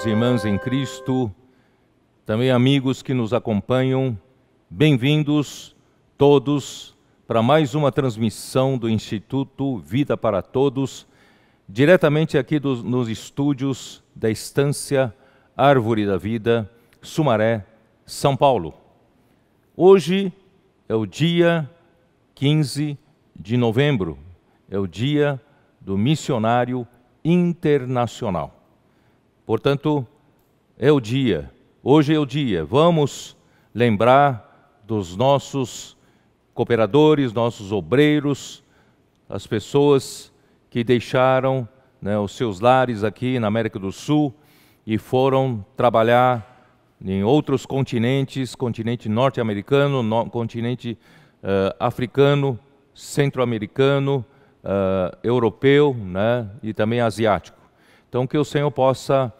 irmãos e irmãs em Cristo, também amigos que nos acompanham, bem-vindos todos para mais uma transmissão do Instituto Vida para Todos, diretamente aqui nos estúdios da Estância Árvore da Vida, Sumaré, São Paulo. Hoje é o dia 15 de novembro, é o dia do missionário internacional. Portanto, hoje é o dia, vamos lembrar dos nossos cooperadores, nossos obreiros, as pessoas que deixaram os seus lares aqui na América do Sul e foram trabalhar em outros continentes, continente norte-americano, continente africano, centro-americano, europeu, e também asiático. Então, que o Senhor possa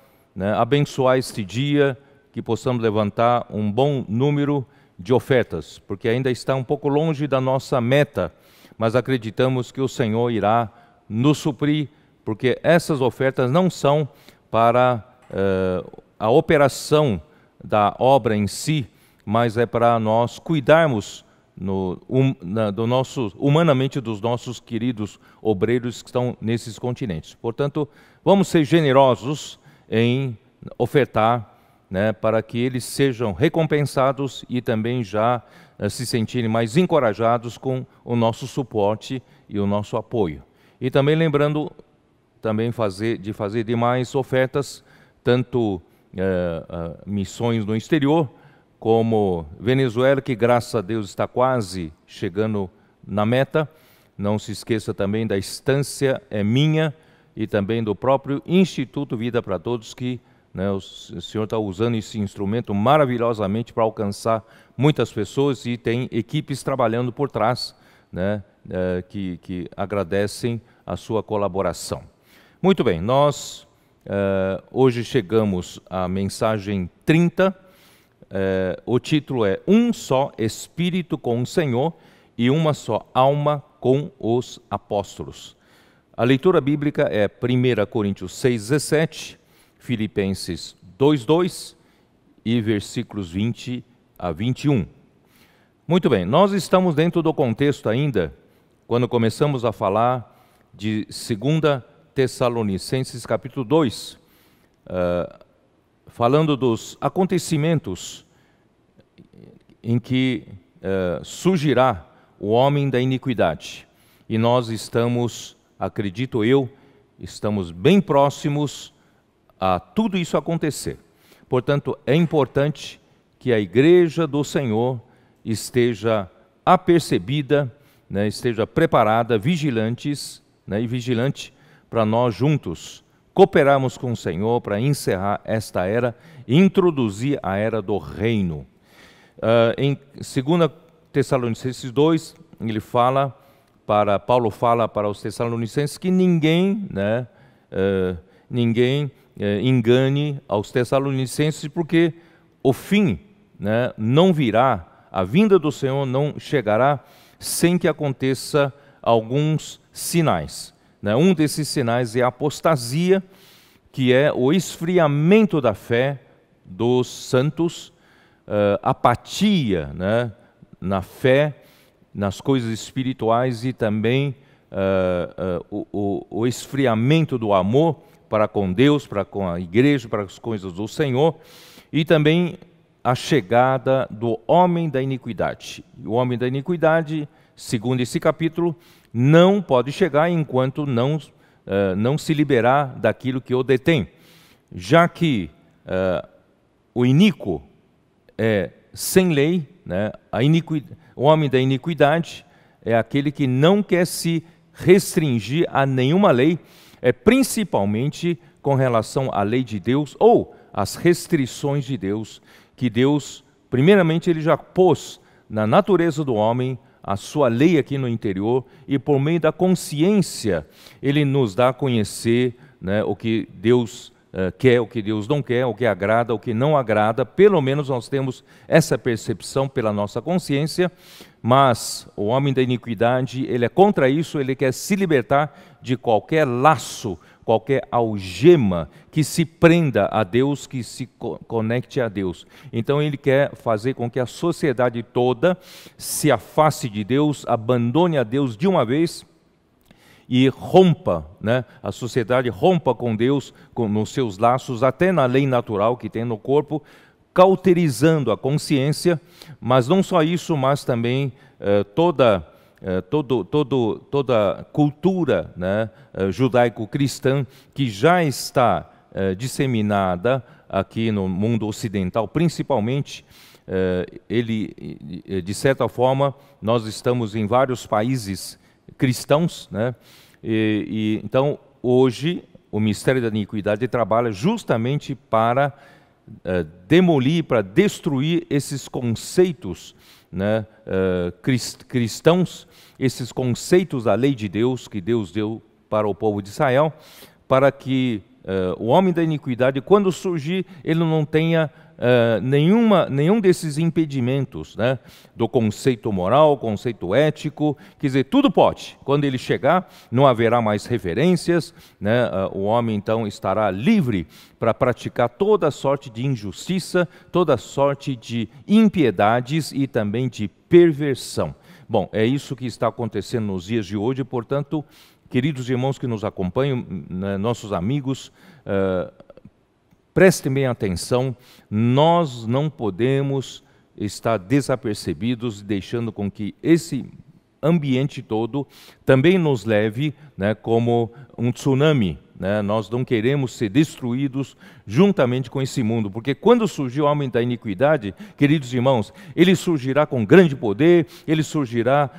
abençoar este dia, que possamos levantar um bom número de ofertas, porque ainda está um pouco longe da nossa meta, mas acreditamos que o Senhor irá nos suprir, porque essas ofertas não são para a operação da obra em si, mas é para nós cuidarmos humanamente dos nossos queridos obreiros que estão nesses continentes. Portanto, vamos ser generosos em ofertar, para que eles sejam recompensados e também já se sentirem mais encorajados com o nosso suporte e o nosso apoio. E também lembrando de fazer demais ofertas, tanto missões no exterior, como Venezuela, que graças a Deus está quase chegando na meta. Não se esqueça também da Estância é Minha e também do próprio Instituto Vida para Todos, que o Senhor está usando esse instrumento maravilhosamente para alcançar muitas pessoas e tem equipes trabalhando por trás, que agradecem a sua colaboração. Muito bem, nós hoje chegamos à mensagem 30, o título é Um Só Espírito com o Senhor e uma só alma com os apóstolos. A leitura bíblica é 1 Coríntios 6:17, Filipenses 2:2 e versículos 20 a 21. Muito bem, nós estamos dentro do contexto ainda, quando começamos a falar de 2 Tessalonicenses capítulo 2, falando dos acontecimentos em que surgirá o homem da iniquidade. E nós estamos, acredito eu, estamos bem próximos a tudo isso acontecer. Portanto, é importante que a Igreja do Senhor esteja apercebida, esteja preparada, vigilante para nós juntos cooperarmos com o Senhor para encerrar esta era e introduzir a era do reino. Em 2 Tessalonicenses 2, Paulo fala para os Tessalonicenses que ninguém engane aos Tessalonicenses, porque o fim não virá, a vinda do Senhor não chegará sem que aconteça alguns sinais. Um desses sinais é a apostasia, que é o esfriamento da fé dos santos, apatia na fé, nas coisas espirituais e também o esfriamento do amor para com Deus, para com a igreja, para as coisas do Senhor, e também a chegada do homem da iniquidade. O homem da iniquidade, segundo esse capítulo, não pode chegar enquanto não se liberar daquilo que o detém, já que o iníquo é sem lei, o homem da iniquidade é aquele que não quer se restringir a nenhuma lei, principalmente com relação à lei de Deus ou às restrições de Deus, que Deus, primeiramente, Ele já pôs na natureza do homem a sua lei aqui no interior, e por meio da consciência Ele nos dá a conhecer o que Deus quer, o que Deus não quer, o que agrada, o que não agrada. Pelo menos nós temos essa percepção pela nossa consciência, mas o homem da iniquidade, ele é contra isso, ele quer se libertar de qualquer laço qualquer algema que se prenda a Deus, que se conecte a Deus. Então ele quer fazer com que a sociedade toda se afaste de Deus, abandone a Deus de uma vez e rompa, né? A sociedade rompa com Deus, nos seus laços, até na lei natural que tem no corpo, cauterizando a consciência, mas não só isso, mas também toda cultura, né, judaico-cristã que já está disseminada aqui no mundo ocidental, principalmente, de certa forma, nós estamos em vários países cristãos, né? Então, hoje, o Ministério da Iniquidade trabalha justamente para demolir, para destruir esses conceitos, né, cristãos, esses conceitos da lei de Deus, que Deus deu para o povo de Israel, para que o homem da iniquidade, quando surgir, ele não tenha nenhum desses impedimentos, né, do conceito moral, conceito ético, quer dizer, tudo pode. Quando ele chegar, não haverá mais referências, né, o homem então estará livre para praticar toda sorte de injustiça, toda sorte de impiedades e também de perversão. Bom, é isso que está acontecendo nos dias de hoje, portanto, queridos irmãos que nos acompanham, né, nossos amigos, prestem bem atenção, nós não podemos estar desapercebidos, deixando com que esse ambiente todo também nos leve, né, como um tsunami, né? Nós não queremos ser destruídos juntamente com esse mundo, porque quando surgir o homem da iniquidade, queridos irmãos, ele surgirá com grande poder, ele surgirá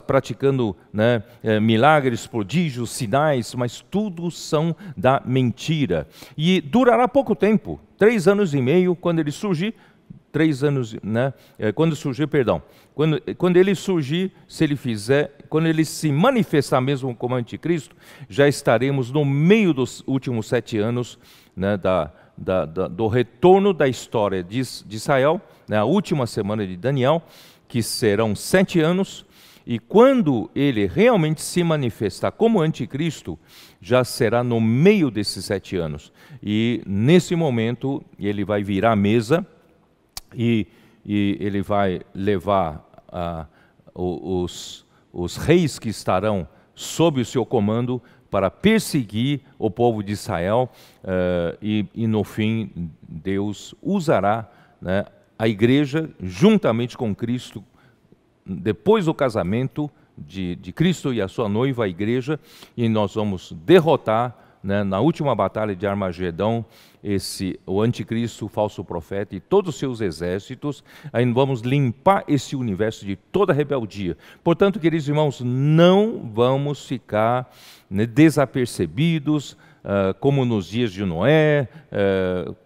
praticando, né, milagres, prodígios, sinais, mas tudo são da mentira. E durará pouco tempo, 3 anos e meio, quando ele surgir, 3 anos, né? Quando ele surgir, se ele fizer, quando ele se manifestar mesmo como anticristo, já estaremos no meio dos últimos 7 anos, né, do retorno da história de Israel, né, a última semana de Daniel, que serão 7 anos, e quando ele realmente se manifestar como anticristo, já será no meio desses 7 anos. E nesse momento ele vai virar a mesa, e ele vai levar os reis que estarão sob o seu comando para perseguir o povo de Israel, e no fim Deus usará, né, a igreja juntamente com Cristo, depois do casamento de Cristo e a sua noiva, a igreja, e nós vamos derrotar, né, na última batalha de Armagedão, o anticristo, o falso profeta e todos os seus exércitos. Aí vamos limpar esse universo de toda rebeldia. Portanto, queridos irmãos, não vamos ficar, né, desapercebidos, como nos dias de Noé,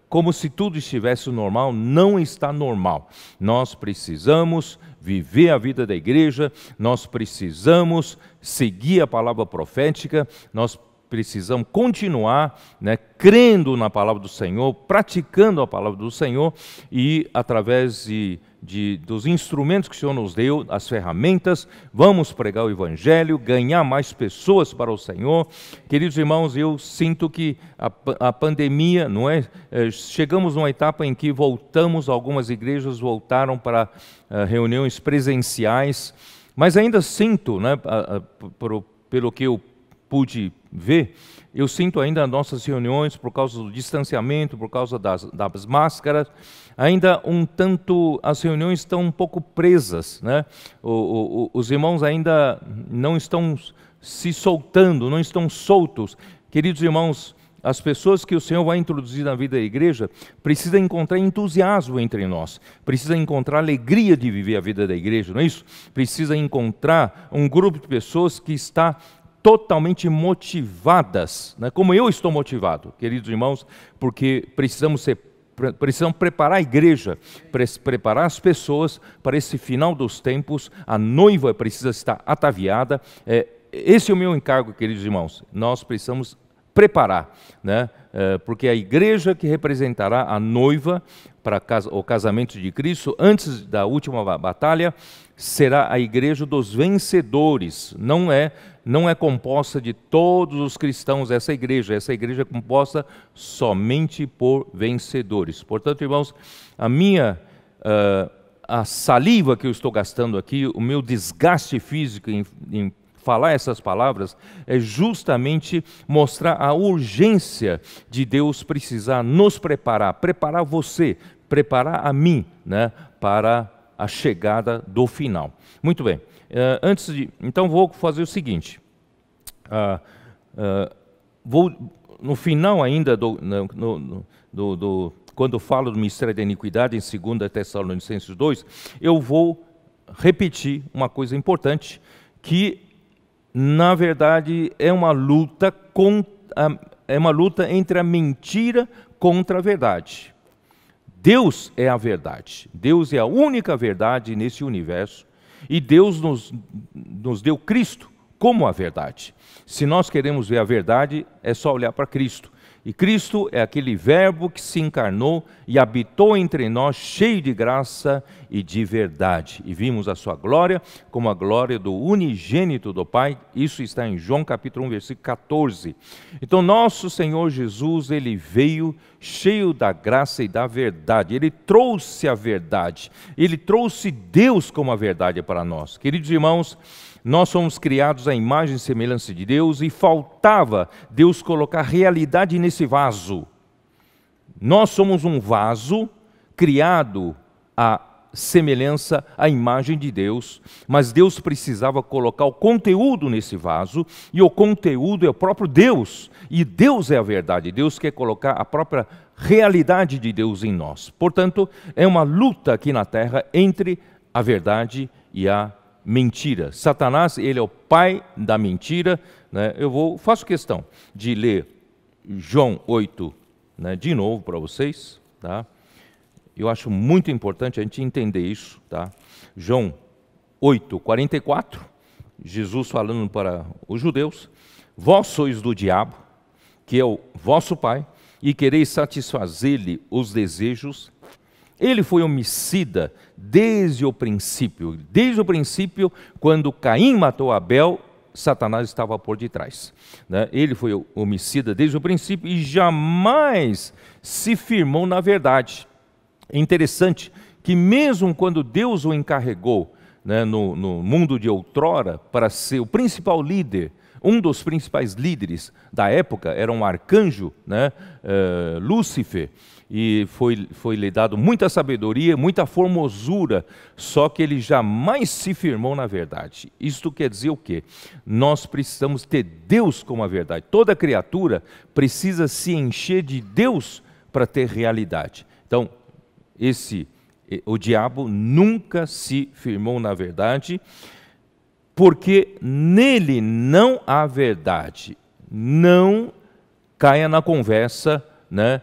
como se tudo estivesse normal. Não está normal. Nós precisamos viver a vida da igreja, nós precisamos seguir a palavra profética, nós precisamos continuar, né, crendo na palavra do Senhor, praticando a palavra do Senhor, e através dos instrumentos que o Senhor nos deu, as ferramentas, vamos pregar o Evangelho, ganhar mais pessoas para o Senhor. Queridos irmãos, eu sinto que a pandemia, não é? Chegamos numa etapa em que algumas igrejas voltaram para reuniões presenciais, mas ainda sinto, né, pelo que eu pude ver, eu sinto ainda nossas reuniões, por causa do distanciamento, por causa das máscaras, ainda as reuniões estão um pouco presas, né? Os irmãos ainda não estão se soltando, não estão soltos. Queridos irmãos, as pessoas que o Senhor vai introduzir na vida da igreja precisam encontrar entusiasmo entre nós, precisam encontrar alegria de viver a vida da igreja, não é isso? Precisa encontrar um grupo de pessoas que está totalmente motivadas, né? Como eu estou motivado, queridos irmãos, porque precisamos preparar a igreja, preparar as pessoas para esse final dos tempos. A noiva precisa estar ataviada. Esse é o meu encargo, queridos irmãos. Nós precisamos preparar, né? Porque a igreja que representará a noiva para o casamento de Cristo, antes da última batalha, será a igreja dos vencedores. Não é não é composta de todos os cristãos, essa igreja é composta somente por vencedores. Portanto, irmãos, a saliva que eu estou gastando aqui, o meu desgaste físico em falar essas palavras, é justamente mostrar a urgência de Deus precisar nos preparar você, preparar a mim, né, para a chegada do final. Muito bem, então vou fazer o seguinte, no final ainda, quando eu falo do mistério da iniquidade, em 2 Tessalonicenses 2, eu vou repetir uma coisa importante, que na verdade é uma luta entre a mentira contra a verdade. Deus é a verdade, Deus é a única verdade nesse universo, e Deus nos deu Cristo como a verdade. Se nós queremos ver a verdade, é só olhar para Cristo. E Cristo é aquele verbo que se encarnou e habitou entre nós, cheio de graça e de verdade. E vimos a sua glória como a glória do unigênito do Pai. Isso está em João capítulo 1, versículo 14. Então nosso Senhor Jesus, Ele veio cheio da graça e da verdade. Ele trouxe a verdade. Ele trouxe Deus como a verdade para nós. Queridos irmãos, nós somos criados à imagem e semelhança de Deus, e faltava Deus colocar realidade nesse vaso. Nós somos um vaso criado à semelhança, à imagem de Deus, mas Deus precisava colocar o conteúdo nesse vaso, e o conteúdo é o próprio Deus, e Deus é a verdade. Deus quer colocar a própria realidade de Deus em nós. Portanto, é uma luta aqui na terra entre a verdade e a mentira. Satanás, ele é o pai da mentira, né? Faço questão de ler João 8, né, de novo para vocês, tá? Eu acho muito importante a gente entender isso, tá? João 8, 44, Jesus falando para os judeus: vós sois do diabo, que é o vosso pai, e quereis satisfazer-lhe os desejos. Ele foi homicida desde o princípio. Desde o princípio, quando Caim matou Abel, Satanás estava por detrás, né? Ele foi homicida desde o princípio e jamais se firmou na verdade. É interessante que mesmo quando Deus o encarregou, né, no mundo de outrora para ser o principal líder, um dos principais líderes da época era um arcanjo, né, Lúcifer, e foi-lhe dado muita sabedoria, muita formosura, só que ele jamais se firmou na verdade. Isto quer dizer o quê? Nós precisamos ter Deus como a verdade. Toda criatura precisa se encher de Deus para ter realidade. Então, o diabo nunca se firmou na verdade, porque nele não há verdade. Não caia na conversa, né,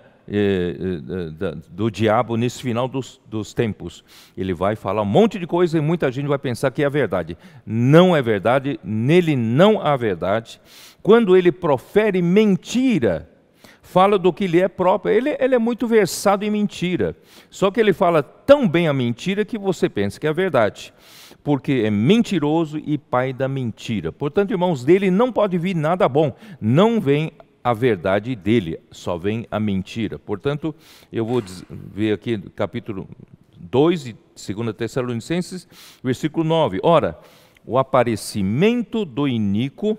do diabo nesse final dos tempos. Ele vai falar um monte de coisa e muita gente vai pensar que é verdade. Não é verdade, nele não há verdade. Quando ele profere mentira, fala do que lhe é próprio. Ele é muito versado em mentira. Só que ele fala tão bem a mentira que você pensa que é verdade, porque é mentiroso e pai da mentira. Portanto, irmãos, dele não pode vir nada bom. Não vem a verdade dele, só vem a mentira. Portanto, eu vou ver aqui capítulo 2 de 2 Tessalonicenses, versículo 9. Ora, o aparecimento do iníquo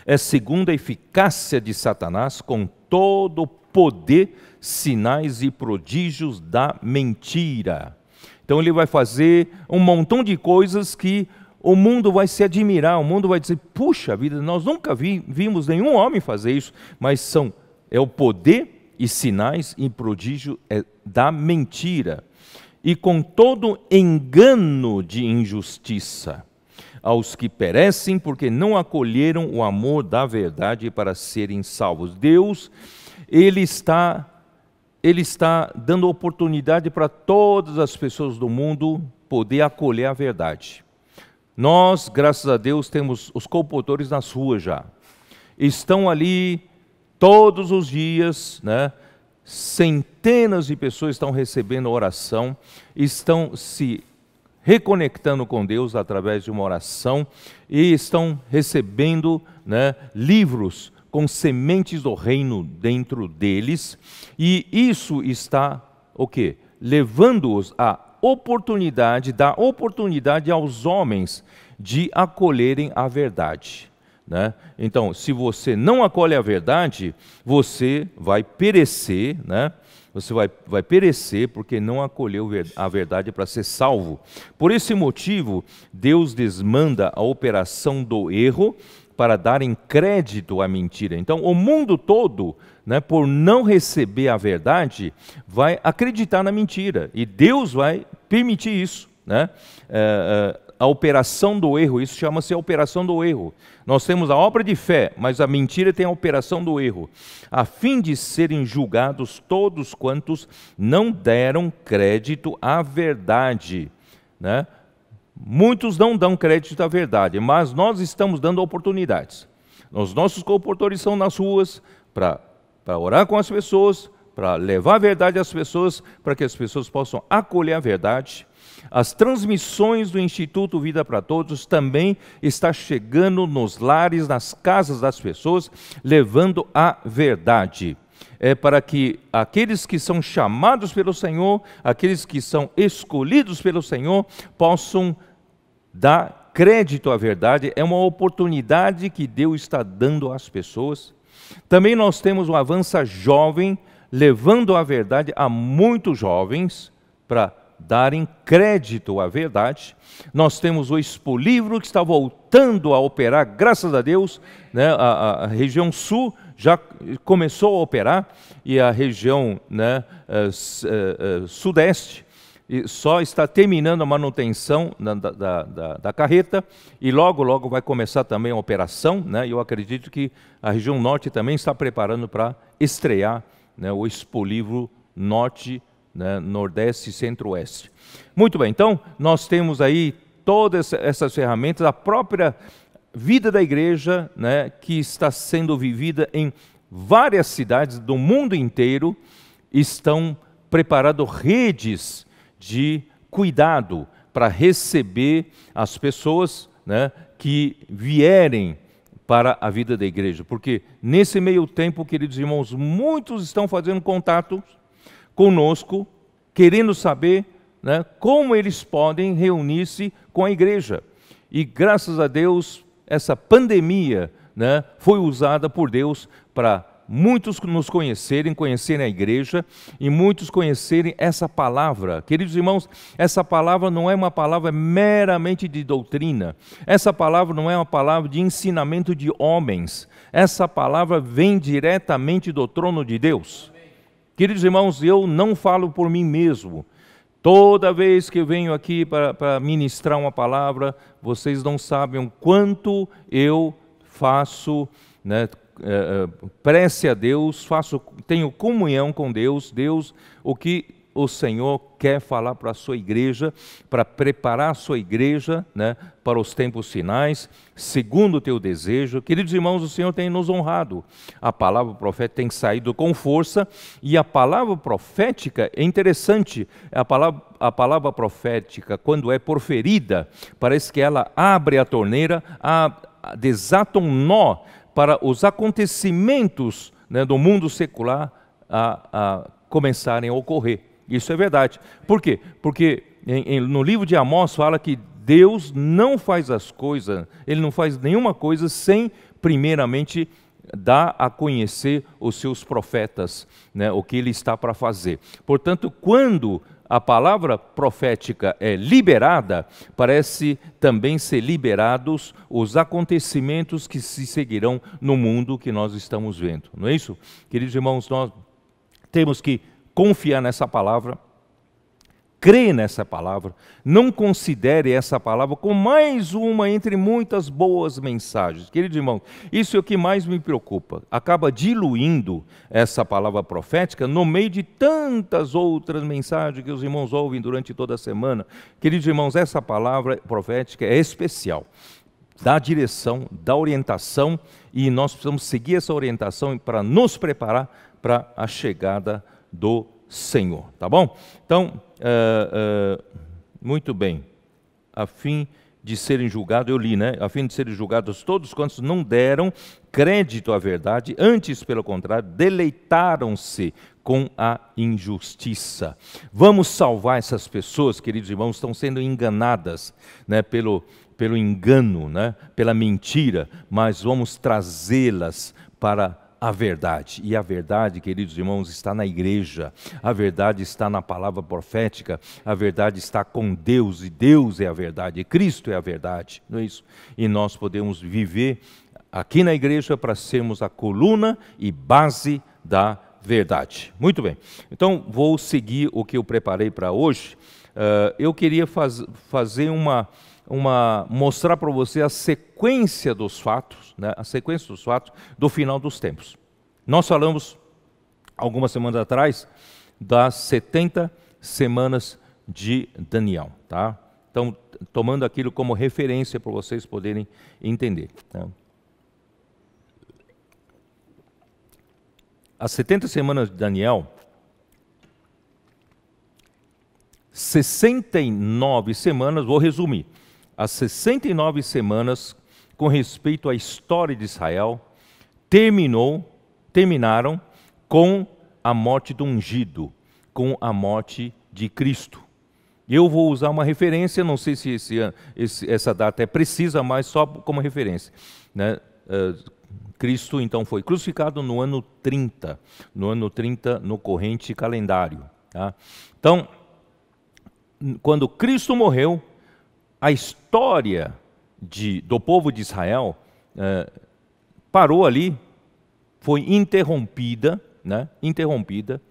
é segundo a eficácia de Satanás, com todo o poder, sinais e prodígios da mentira. Então ele vai fazer um montão de coisas que o mundo vai se admirar, o mundo vai dizer: puxa vida, nós nunca vimos nenhum homem fazer isso, mas é o poder e sinais e prodígio da mentira, e com todo engano de injustiça, aos que perecem, porque não acolheram o amor da verdade para serem salvos. Deus, Ele está dando oportunidade para todas as pessoas do mundo poder acolher a verdade. Nós, graças a Deus, temos os compositores nas ruas já. Estão ali todos os dias, né? Centenas de pessoas estão recebendo oração, estão se reconectando com Deus através de uma oração e estão recebendo, né, livros com sementes do reino dentro deles, e isso está o quê? Levando-os à oportunidade, dá oportunidade aos homens de acolherem a verdade, né? Então, se você não acolhe a verdade, você vai perecer, né? Você vai perecer porque não acolheu a verdade para ser salvo. Por esse motivo, Deus desmanda a operação do erro para darem crédito à mentira. Então, o mundo todo, né, por não receber a verdade, vai acreditar na mentira. E Deus vai permitir isso, né? A operação do erro, isso chama-se a operação do erro. Nós temos a obra de fé, mas a mentira tem a operação do erro, a fim de serem julgados todos quantos não deram crédito à verdade, né? Muitos não dão crédito à verdade, mas nós estamos dando oportunidades. Os nossos comportores são nas ruas para orar com as pessoas, para levar a verdade às pessoas, para que as pessoas possam acolher a verdade. As transmissões do Instituto Vida para Todos também está chegando nos lares, nas casas das pessoas, levando a verdade. É para que aqueles que são chamados pelo Senhor, aqueles que são escolhidos pelo Senhor, possam dar crédito à verdade. É uma oportunidade que Deus está dando às pessoas. Também nós temos o Avança Jovem, levando a verdade a muitos jovens para darem crédito à verdade. Nós temos o Expolivro, que está voltando a operar, graças a Deus, né? A região sul já começou a operar, e a região, né, sudeste só está terminando a manutenção da carreta, e logo, logo vai começar também a operação, né? E eu acredito que a região norte também está preparando para estrear, né, o Expolivro Norte, né, Nordeste e Centro-Oeste. Muito bem, então nós temos aí todas essas ferramentas, a própria vida da igreja, né, que está sendo vivida em várias cidades do mundo inteiro, estão preparando redes de cuidado para receber as pessoas, né, que vierem para a vida da igreja. Porque nesse meio tempo, queridos irmãos, muitos estão fazendo contato conosco, querendo saber, né, como eles podem reunir-se com a igreja. E graças a Deus, essa pandemia, né, foi usada por Deus para muitos nos conhecerem a igreja, e muitos conhecerem essa palavra. Queridos irmãos, essa palavra não é uma palavra meramente de doutrina, essa palavra não é uma palavra de ensinamento de homens, essa palavra vem diretamente do trono de Deus. Queridos irmãos, eu não falo por mim mesmo. Toda vez que eu venho aqui para ministrar uma palavra, vocês não sabem o quanto eu faço, né, prece a Deus, tenho comunhão com Deus, o que o Senhor quer falar para a sua igreja, para preparar a sua igreja, né, para os tempos finais, segundo o teu desejo. Queridos irmãos, o Senhor tem nos honrado. A palavra profética tem saído com força, e a palavra profética é interessante. A palavra profética, quando é proferida, parece que ela abre a torneira, desata um nó para os acontecimentos, né, do mundo secular a começarem a ocorrer. Isso é verdade. Por quê? Porque no livro de Amós fala que Deus não faz as coisas, Ele não faz nenhuma coisa sem primeiramente dar a conhecer os seus profetas, né, o que Ele está para fazer. Portanto, quando a palavra profética é liberada, parece também ser liberados os acontecimentos que se seguirão no mundo que nós estamos vendo. Não é isso? Queridos irmãos, nós temos que confiar nessa palavra, crer nessa palavra, não considere essa palavra como mais uma entre muitas boas mensagens. Queridos irmãos, isso é o que mais me preocupa. Acaba diluindo essa palavra profética no meio de tantas outras mensagens que os irmãos ouvem durante toda a semana. Queridos irmãos, essa palavra profética é especial. Dá direção, dá orientação, e nós precisamos seguir essa orientação para nos preparar para a chegada do Senhor, tá bom? Então, muito bem. a fim de serem julgados, eu li, né? A fim de serem julgados todos quantos não deram crédito à verdade, antes, pelo contrário, deleitaram-se com a injustiça. Vamos salvar essas pessoas, queridos irmãos, estão sendo enganadas, né, pelo engano, né, pela mentira, mas vamos trazê-las para a verdade. E a verdade, queridos irmãos, está na igreja, a verdade está na palavra profética, a verdade está com Deus, e Deus é a verdade, e Cristo é a verdade, não é isso? E nós podemos viver aqui na igreja para sermos a coluna e base da verdade. Muito bem, então vou seguir o que eu preparei para hoje. Eu queria fazer mostrar para você a sequência dos fatos, né? A sequência dos fatos do final dos tempos. Nós falamos, algumas semanas atrás, das 70 semanas de Daniel, tá? Então, tomando aquilo como referência para vocês poderem entender, tá? As 70 semanas de Daniel, 69 semanas, vou resumir, as 69 semanas com respeito à história de Israel terminaram com a morte do ungido, com a morte de Cristo. Eu vou usar uma referência, não sei se essa data é precisa, mas só como referência, né? Cristo então foi crucificado no ano 30, no corrente calendário, tá? Então, quando Cristo morreu, a história do povo de Israel parou ali, foi interrompida, né? Interrompida.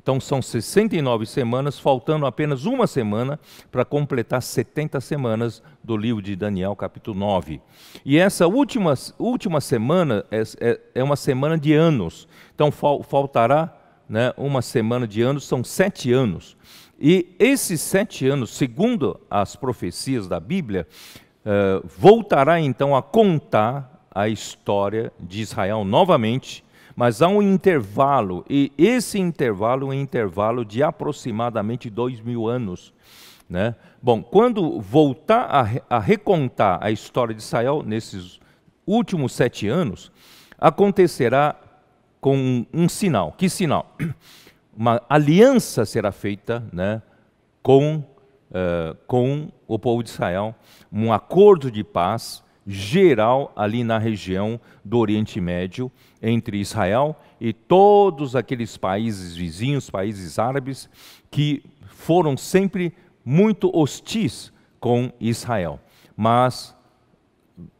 Então são 69 semanas, faltando apenas uma semana para completar 70 semanas do livro de Daniel, capítulo 9. E essa última semana é uma semana de anos. Então faltará, né, uma semana de anos, são 7 anos. E esses 7 anos, segundo as profecias da Bíblia, voltará então a contar a história de Israel novamente, mas há um intervalo, e esse intervalo é um intervalo de aproximadamente 2000 anos. Né? Bom, quando voltar a recontar a história de Israel, nesses últimos 7 anos, acontecerá com um sinal. Que sinal? Uma aliança será feita, né, com o povo de Israel, um acordo de paz geral ali na região do Oriente Médio, entre Israel e todos aqueles países vizinhos, países árabes, que foram sempre muito hostis com Israel. Mas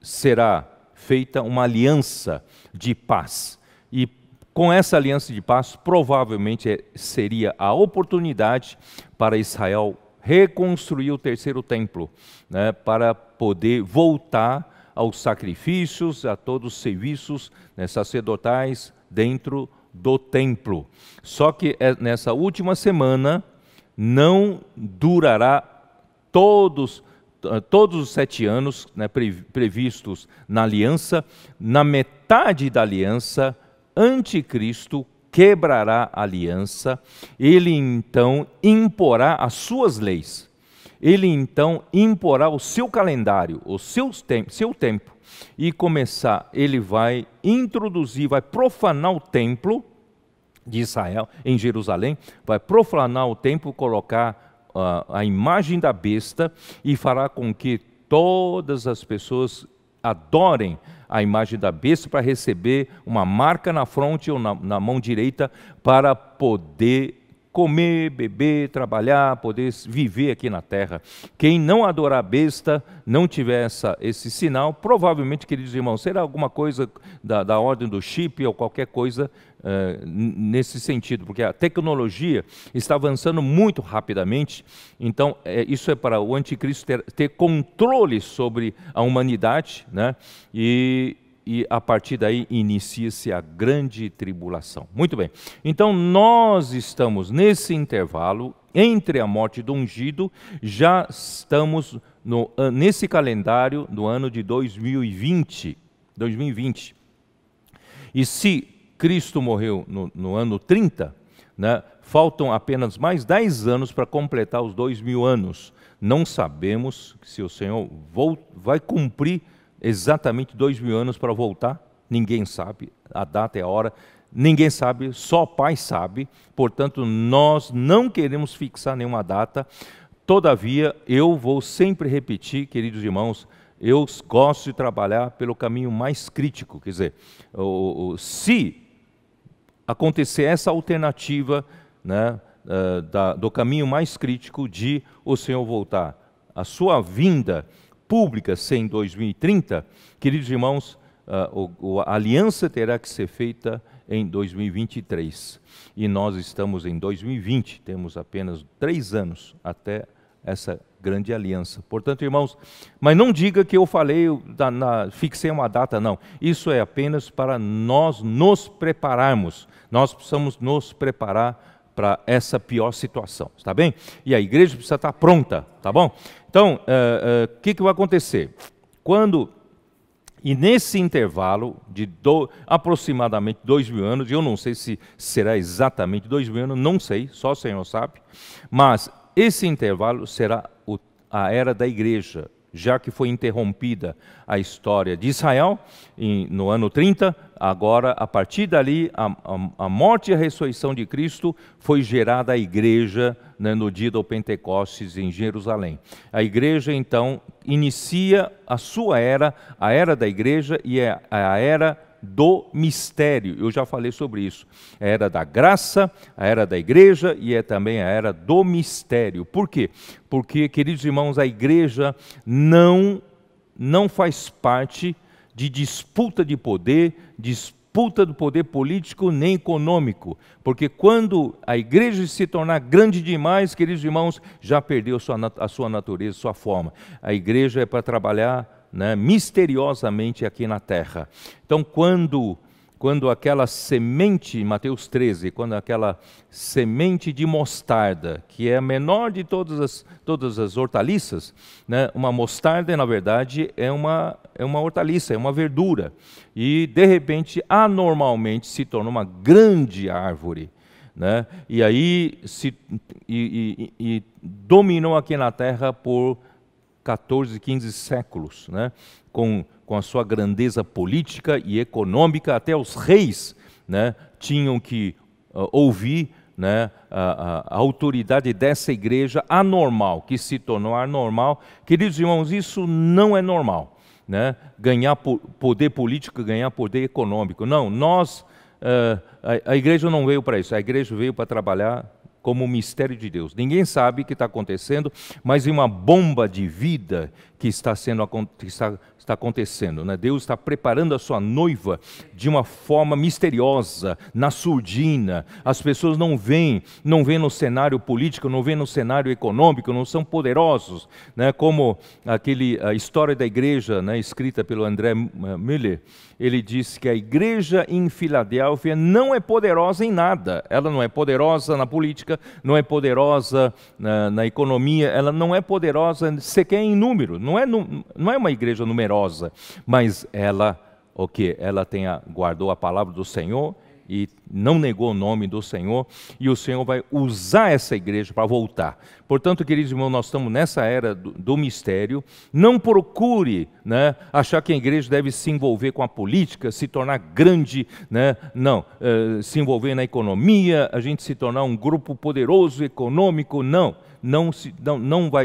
será feita uma aliança de paz. E com essa aliança de paz, provavelmente seria a oportunidade para Israel reconstruir o terceiro templo, né, para poder voltar aos sacrifícios, a todos os serviços, né, sacerdotais dentro do templo. Só que nessa última semana não durará todos os 7 anos, né, previstos na aliança. Na metade da aliança, Anticristo quebrará a aliança, ele então imporá as suas leis. Ele então imporá o seu calendário, o seu tempo, e ele vai introduzir, vai profanar o templo de Israel, em Jerusalém, vai profanar o templo, colocar a imagem da besta, e fará com que todas as pessoas adorem a imagem da besta para receber uma marca na fronte ou na mão direita, para poder comer, beber, trabalhar, poder viver aqui na terra. Quem não adorar a besta, não tiver esse sinal, provavelmente, queridos irmãos, será alguma coisa da ordem do chip ou qualquer coisa nesse sentido, porque a tecnologia está avançando muito rapidamente. Então isso é para o anticristo ter controle sobre a humanidade, né? E a partir daí inicia-se a grande tribulação. Muito bem, então nós estamos nesse intervalo entre a morte do ungido, já estamos nesse calendário do ano de 2020. E se Cristo morreu no ano 30, né, faltam apenas mais 10 anos para completar os 2000 anos não sabemos se o Senhor vai cumprir exatamente 2000 anos para voltar. Ninguém sabe a data e a hora, ninguém sabe, só o Pai sabe. Portanto, nós não queremos fixar nenhuma data. Todavia, eu vou sempre repetir, queridos irmãos, eu gosto de trabalhar pelo caminho mais crítico. Quer dizer, se acontecer essa alternativa, né, do caminho mais crítico de o Senhor voltar, a sua vinda pública ser em 2030, queridos irmãos, a aliança terá que ser feita em 2023. E nós estamos em 2020, temos apenas 3 anos até essa grande aliança. Portanto, irmãos, mas não diga que eu falei, fixei uma data, não. Isso é apenas para nós nos prepararmos. Nós precisamos nos preparar para essa pior situação, está bem? E a igreja precisa estar pronta, tá bom? Então, o que vai acontecer? E nesse intervalo de aproximadamente 2000 anos, eu não sei se será exatamente 2000 anos, não sei, só o Senhor sabe, mas esse intervalo será a era da igreja, já que foi interrompida a história de Israel no ano 30, agora, a partir dali, a morte e a ressurreição de Cristo foi gerada a igreja, né, no dia do Pentecostes em Jerusalém. A igreja, então, inicia a sua era, a era da igreja, e é a era do mistério. Eu já falei sobre isso. A era da graça, a era da igreja e é também a era do mistério. Por quê? Porque, queridos irmãos, a igreja não faz parte de disputa de poder, disputa do poder político nem econômico. Porque quando a igreja se tornar grande demais, queridos irmãos, já perdeu a sua natureza, sua forma. A igreja é para trabalhar, né, misteriosamente aqui na terra. Então, quando aquela semente, Mateus 13, quando aquela semente de mostarda, que é a menor de todas as hortaliças, né, uma mostarda, na verdade, é uma hortaliça, é uma verdura, e de repente, anormalmente, se torna uma grande árvore, né, e aí dominou aqui na terra por 14, 15 séculos, né? Com a sua grandeza política e econômica, até os reis, né, tinham que ouvir, né, a autoridade dessa igreja anormal, que se tornou anormal. Queridos irmãos, isso não é normal, né? Ganhar poder político, ganhar poder econômico. Não, a igreja não veio para isso, a igreja veio para trabalhar como o mistério de Deus. Ninguém sabe o que está acontecendo, mas em uma bomba de vida que está acontecendo, né? Deus está preparando a sua noiva de uma forma misteriosa, na surdina. As pessoas não veem no cenário político, não veem no cenário econômico, não são poderosos, né? Como a história da igreja, né, escrita pelo André Miller. Ele disse que a igreja em Filadélfia não é poderosa em nada. Ela não é poderosa na política, não é poderosa na economia, ela não é poderosa sequer em número. Não é uma igreja numerosa, mas ela guardou a palavra do Senhor e não negou o nome do Senhor, e o Senhor vai usar essa igreja para voltar. Portanto, queridos irmãos, nós estamos nessa era do mistério. Não procure, né, achar que a igreja deve se envolver com a política, se tornar grande, né? Não, se envolver na economia, a gente se tornar um grupo poderoso econômico,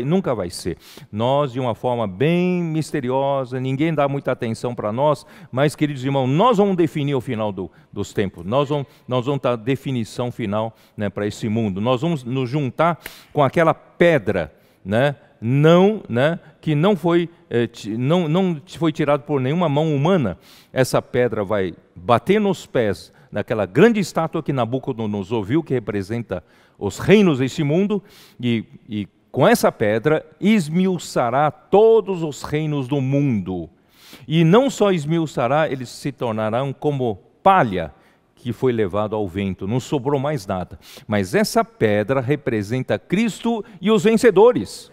nunca vai ser. Nós, de uma forma bem misteriosa, ninguém dá muita atenção para nós, mas, queridos irmãos, nós vamos definir o final dos tempos. Nós vamos dar a definição final, né, para esse mundo. Nós vamos nos juntar com aquela pedra, né, que não foi tirado por nenhuma mão humana. Essa pedra vai bater nos pés daquela grande estátua que Nabucodonosor viu, que representa os reinos desse mundo, e com essa pedra esmiuçará todos os reinos do mundo. E não só esmiuçará, eles se tornarão como palha que foi levado ao vento, não sobrou mais nada. Mas essa pedra representa Cristo e os vencedores.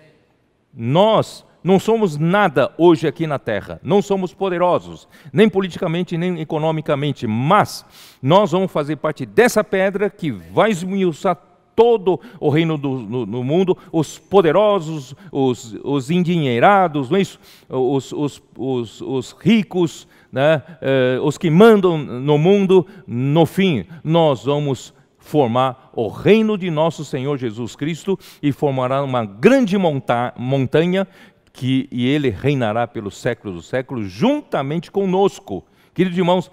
Nós não somos nada hoje aqui na terra, não somos poderosos, nem politicamente, nem economicamente, mas nós vamos fazer parte dessa pedra que vai esmiuçar todo o reino no mundo, os poderosos, os endinheirados, não é isso? Os ricos, né? Os que mandam no mundo. No fim, nós vamos formar o reino de nosso Senhor Jesus Cristo e formará uma grande montanha e Ele reinará pelos séculos dos séculos juntamente conosco. Queridos irmãos,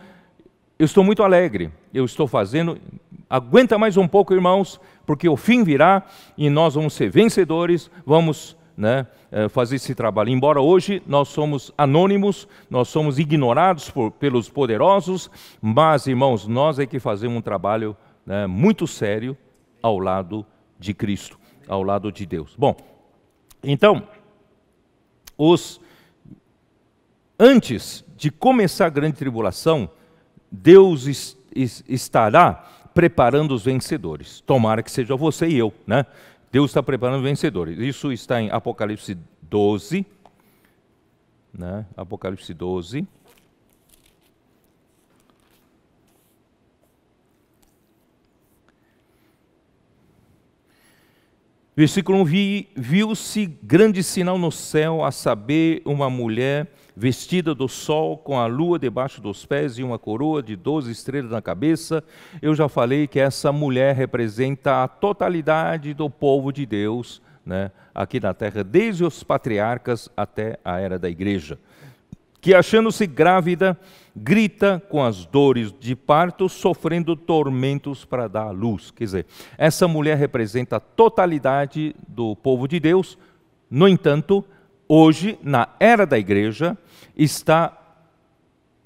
eu estou muito alegre, eu estou fazendo, aguenta mais um pouco, irmãos, porque o fim virá e nós vamos ser vencedores, vamos, né, fazer esse trabalho. Embora hoje nós somos anônimos, nós somos ignorados pelos poderosos, mas, irmãos, nós é que fazemos um trabalho, né, muito sério ao lado de Cristo, ao lado de Deus. Bom, então, antes de começar a grande tribulação, Deus estará preparando os vencedores. Tomara que seja você e eu, né? Deus está preparando os vencedores. Isso está em Apocalipse 12, né? Apocalipse 12. Versículo 1, viu-se grande sinal no céu, a saber, uma mulher vestida do sol, com a lua debaixo dos pés e uma coroa de 12 estrelas na cabeça. Eu já falei que essa mulher representa a totalidade do povo de Deus, né, aqui na terra, desde os patriarcas até a era da igreja. Que, achando-se grávida, grita com as dores de parto, sofrendo tormentos para dar à luz. Quer dizer, essa mulher representa a totalidade do povo de Deus. No entanto, hoje, na era da igreja, está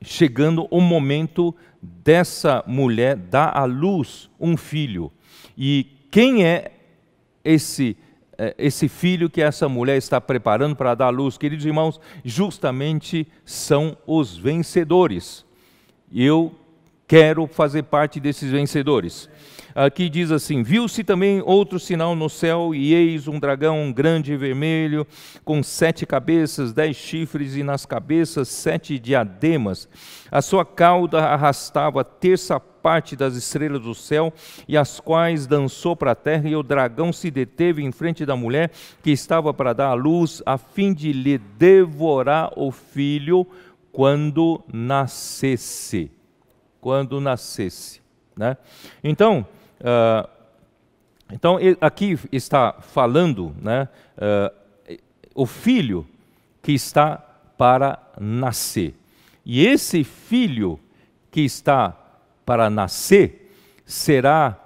chegando o momento dessa mulher dar à luz um filho. E quem é esse filho que essa mulher está preparando para dar à luz? Queridos irmãos, justamente são os vencedores. E eu quero fazer parte desses vencedores. Aqui diz assim: viu-se também outro sinal no céu, e eis um dragão grande e vermelho, com 7 cabeças, 10 chifres, e nas cabeças 7 diademas. A sua cauda arrastava a terça parte das estrelas do céu, e as quais dançou para a terra, e o dragão se deteve em frente da mulher, que estava para dar à luz, a fim de lhe devorar o filho quando nascesse. Quando nascesse, né? Então, aqui está falando, né, o filho que está para nascer. E esse filho que está para nascer será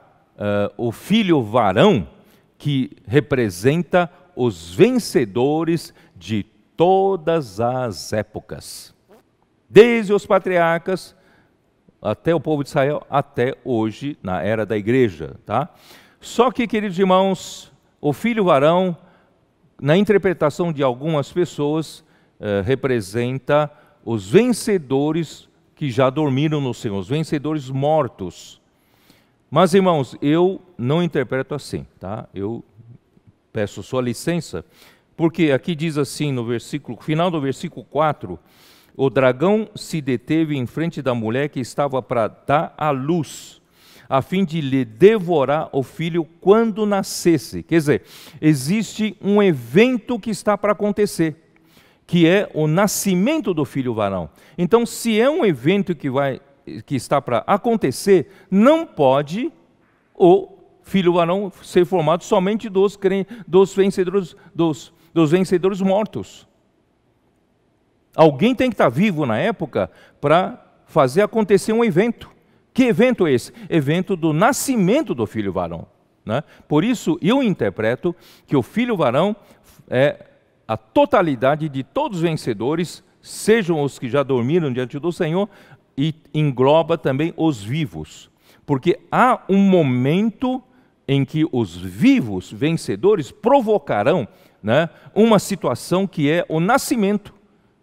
o filho varão, que representa os vencedores de todas as épocas, desde os patriarcas até o povo de Israel, até hoje, na era da igreja, tá? Só que, queridos irmãos, o filho varão, na interpretação de algumas pessoas, representa os vencedores que já dormiram no Senhor, os vencedores mortos. Mas, irmãos, eu não interpreto assim, tá? Eu peço sua licença, porque aqui diz assim no final do versículo 4, o dragão se deteve em frente da mulher que estava para dar à luz, a fim de lhe devorar o filho quando nascesse. Quer dizer, existe um evento que está para acontecer, que é o nascimento do filho varão. Então, se é um evento que está para acontecer, não pode o filho varão ser formado somente dos vencedores mortos. Alguém tem que estar vivo na época para fazer acontecer um evento. Que evento é esse? Evento do nascimento do filho varão, né? Por isso, eu interpreto que o filho varão é a totalidade de todos os vencedores, sejam os que já dormiram diante do Senhor, e engloba também os vivos. Porque há um momento em que os vivos vencedores provocarão, né, uma situação que é o nascimento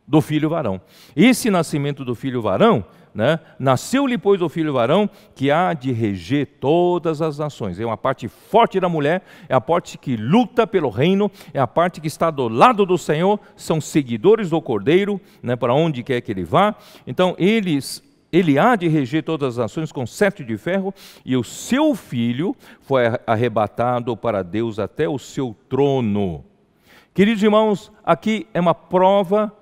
do filho varão. Esse nascimento do filho varão, né, nasceu-lhe, pois, o filho varão, que há de reger todas as nações. É uma parte forte da mulher, é a parte que luta pelo reino, é a parte que está do lado do Senhor, são seguidores do Cordeiro, né, para onde quer que ele vá. Então, eles ele há de reger todas as nações com cetro de ferro, e o seu filho foi arrebatado para Deus até o seu trono. Queridos irmãos, aqui é uma prova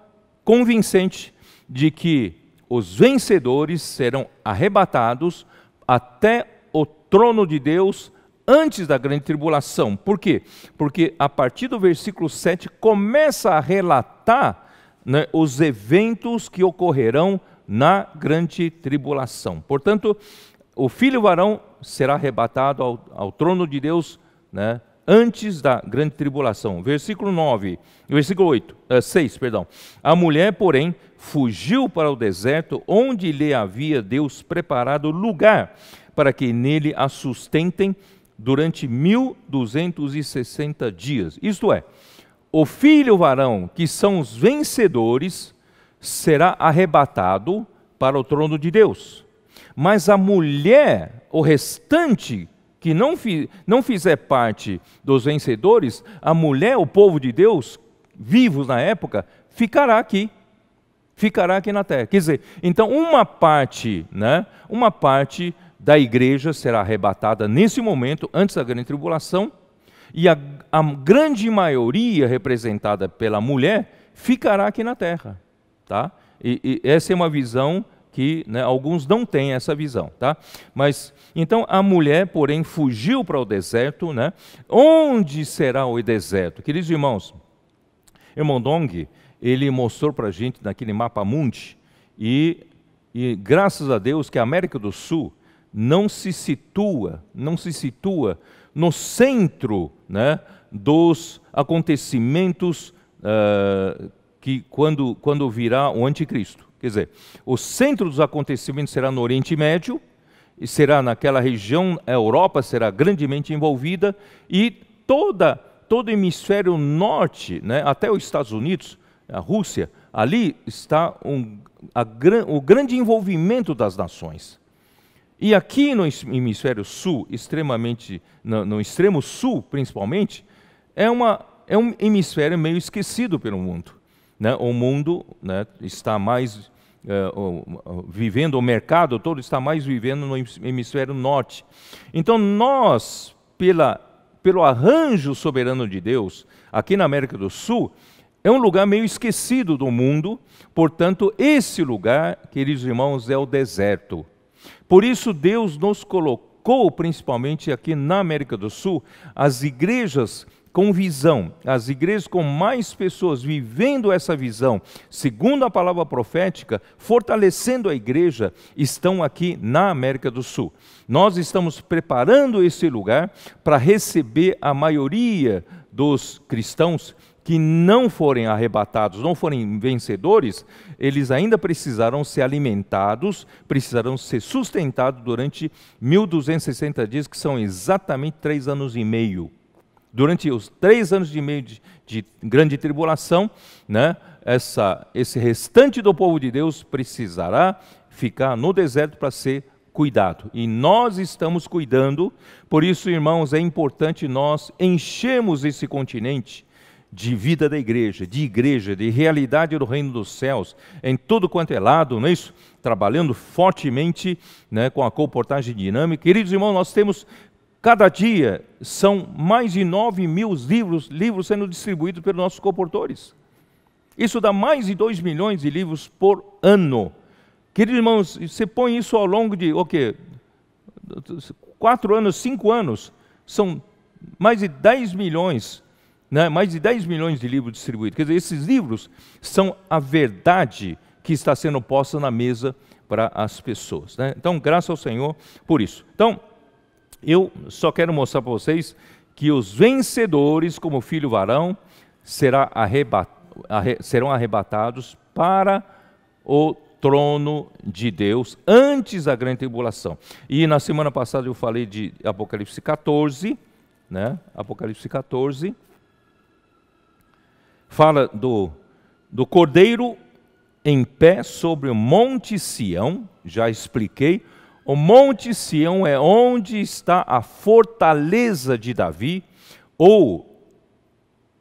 convincente de que os vencedores serão arrebatados até o trono de Deus antes da grande tribulação. Por quê? Porque a partir do versículo 7 começa a relatar, né, os eventos que ocorrerão na grande tribulação. Portanto, o filho varão será arrebatado ao trono de Deus, né, antes da grande tribulação. Versículo 6. A mulher, porém, fugiu para o deserto, onde lhe havia Deus preparado lugar para que nele a sustentem durante 1260 dias. Isto é, o filho varão, que são os vencedores, será arrebatado para o trono de Deus. Mas a mulher, o restante, que não fizer parte dos vencedores, a mulher, o povo de Deus, vivos na época, ficará aqui na terra. Quer dizer, então uma parte da igreja será arrebatada nesse momento, antes da grande tribulação, e a grande maioria, representada pela mulher, ficará aqui na terra. Tá? E essa é uma visão que, né, alguns não têm essa visão. Tá? Mas, então, a mulher, porém, fugiu para o deserto. Né? Onde será o deserto? Queridos irmãos, irmão Dong, ele mostrou para a gente naquele mapa mundi, e graças a Deus que a América do Sul não se situa no centro, né, dos acontecimentos que quando virá o anticristo. Quer dizer, o centro dos acontecimentos será no Oriente Médio, e será naquela região, a Europa será grandemente envolvida, e todo o hemisfério norte, né, até os Estados Unidos, a Rússia, ali está o grande envolvimento das nações. E aqui no hemisfério sul, no extremo sul principalmente, é um hemisfério meio esquecido pelo mundo. Né? O mundo, né, está mais vivendo, o mercado todo está mais vivendo no hemisfério norte. Então nós, pelo arranjo soberano de Deus, aqui na América do Sul, é um lugar meio esquecido do mundo. Portanto, esse lugar, queridos irmãos, é o deserto. Por isso Deus nos colocou, principalmente aqui na América do Sul, as igrejas com visão, as igrejas com mais pessoas vivendo essa visão, segundo a palavra profética, fortalecendo a igreja, estão aqui na América do Sul. Nós estamos preparando esse lugar para receber a maioria dos cristãos que não forem arrebatados, não forem vencedores. Eles ainda precisarão ser alimentados, precisarão ser sustentados durante 1260 dias, que são exatamente 3 anos e meio. Durante os 3 anos e meio de grande tribulação, né, esse restante do povo de Deus precisará ficar no deserto para ser cuidado. E nós estamos cuidando. Por isso, irmãos, é importante nós enchermos esse continente de vida da igreja, de realidade do reino dos céus, em tudo quanto é lado, não é isso? Trabalhando fortemente, né, com a comportagem dinâmica. Queridos irmãos, nós temos, cada dia, são mais de 9.000 livros sendo distribuídos pelos nossos comportores. Isso dá mais de 2 milhões de livros por ano. Queridos irmãos, você põe isso ao longo de, 4 anos, 5 anos, são mais de 10 milhões, né? Mais de 10 milhões de livros distribuídos. Quer dizer, esses livros são a verdade que está sendo posta na mesa para as pessoas. Né? Então, graças ao Senhor por isso. Então, eu só quero mostrar para vocês que os vencedores, como filho varão, serão arrebatados para o trono de Deus antes da grande tribulação. E na semana passada eu falei de Apocalipse 14, né? Apocalipse 14 fala do Cordeiro em pé sobre o Monte Sião. Já expliquei. O Monte Sião é onde está a fortaleza de Davi, ou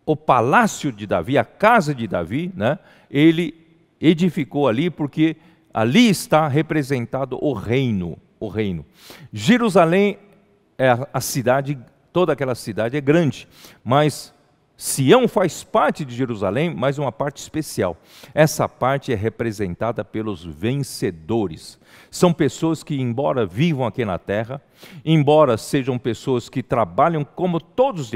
o palácio de Davi, a casa de Davi, né? Ele edificou ali porque ali está representado o reino. Jerusalém é a cidade, toda aquela cidade é grande, mas Sião faz parte de Jerusalém, mas uma parte especial. Essa parte é representada pelos vencedores. São pessoas que, embora vivam aqui na terra, embora sejam pessoas que trabalham como todas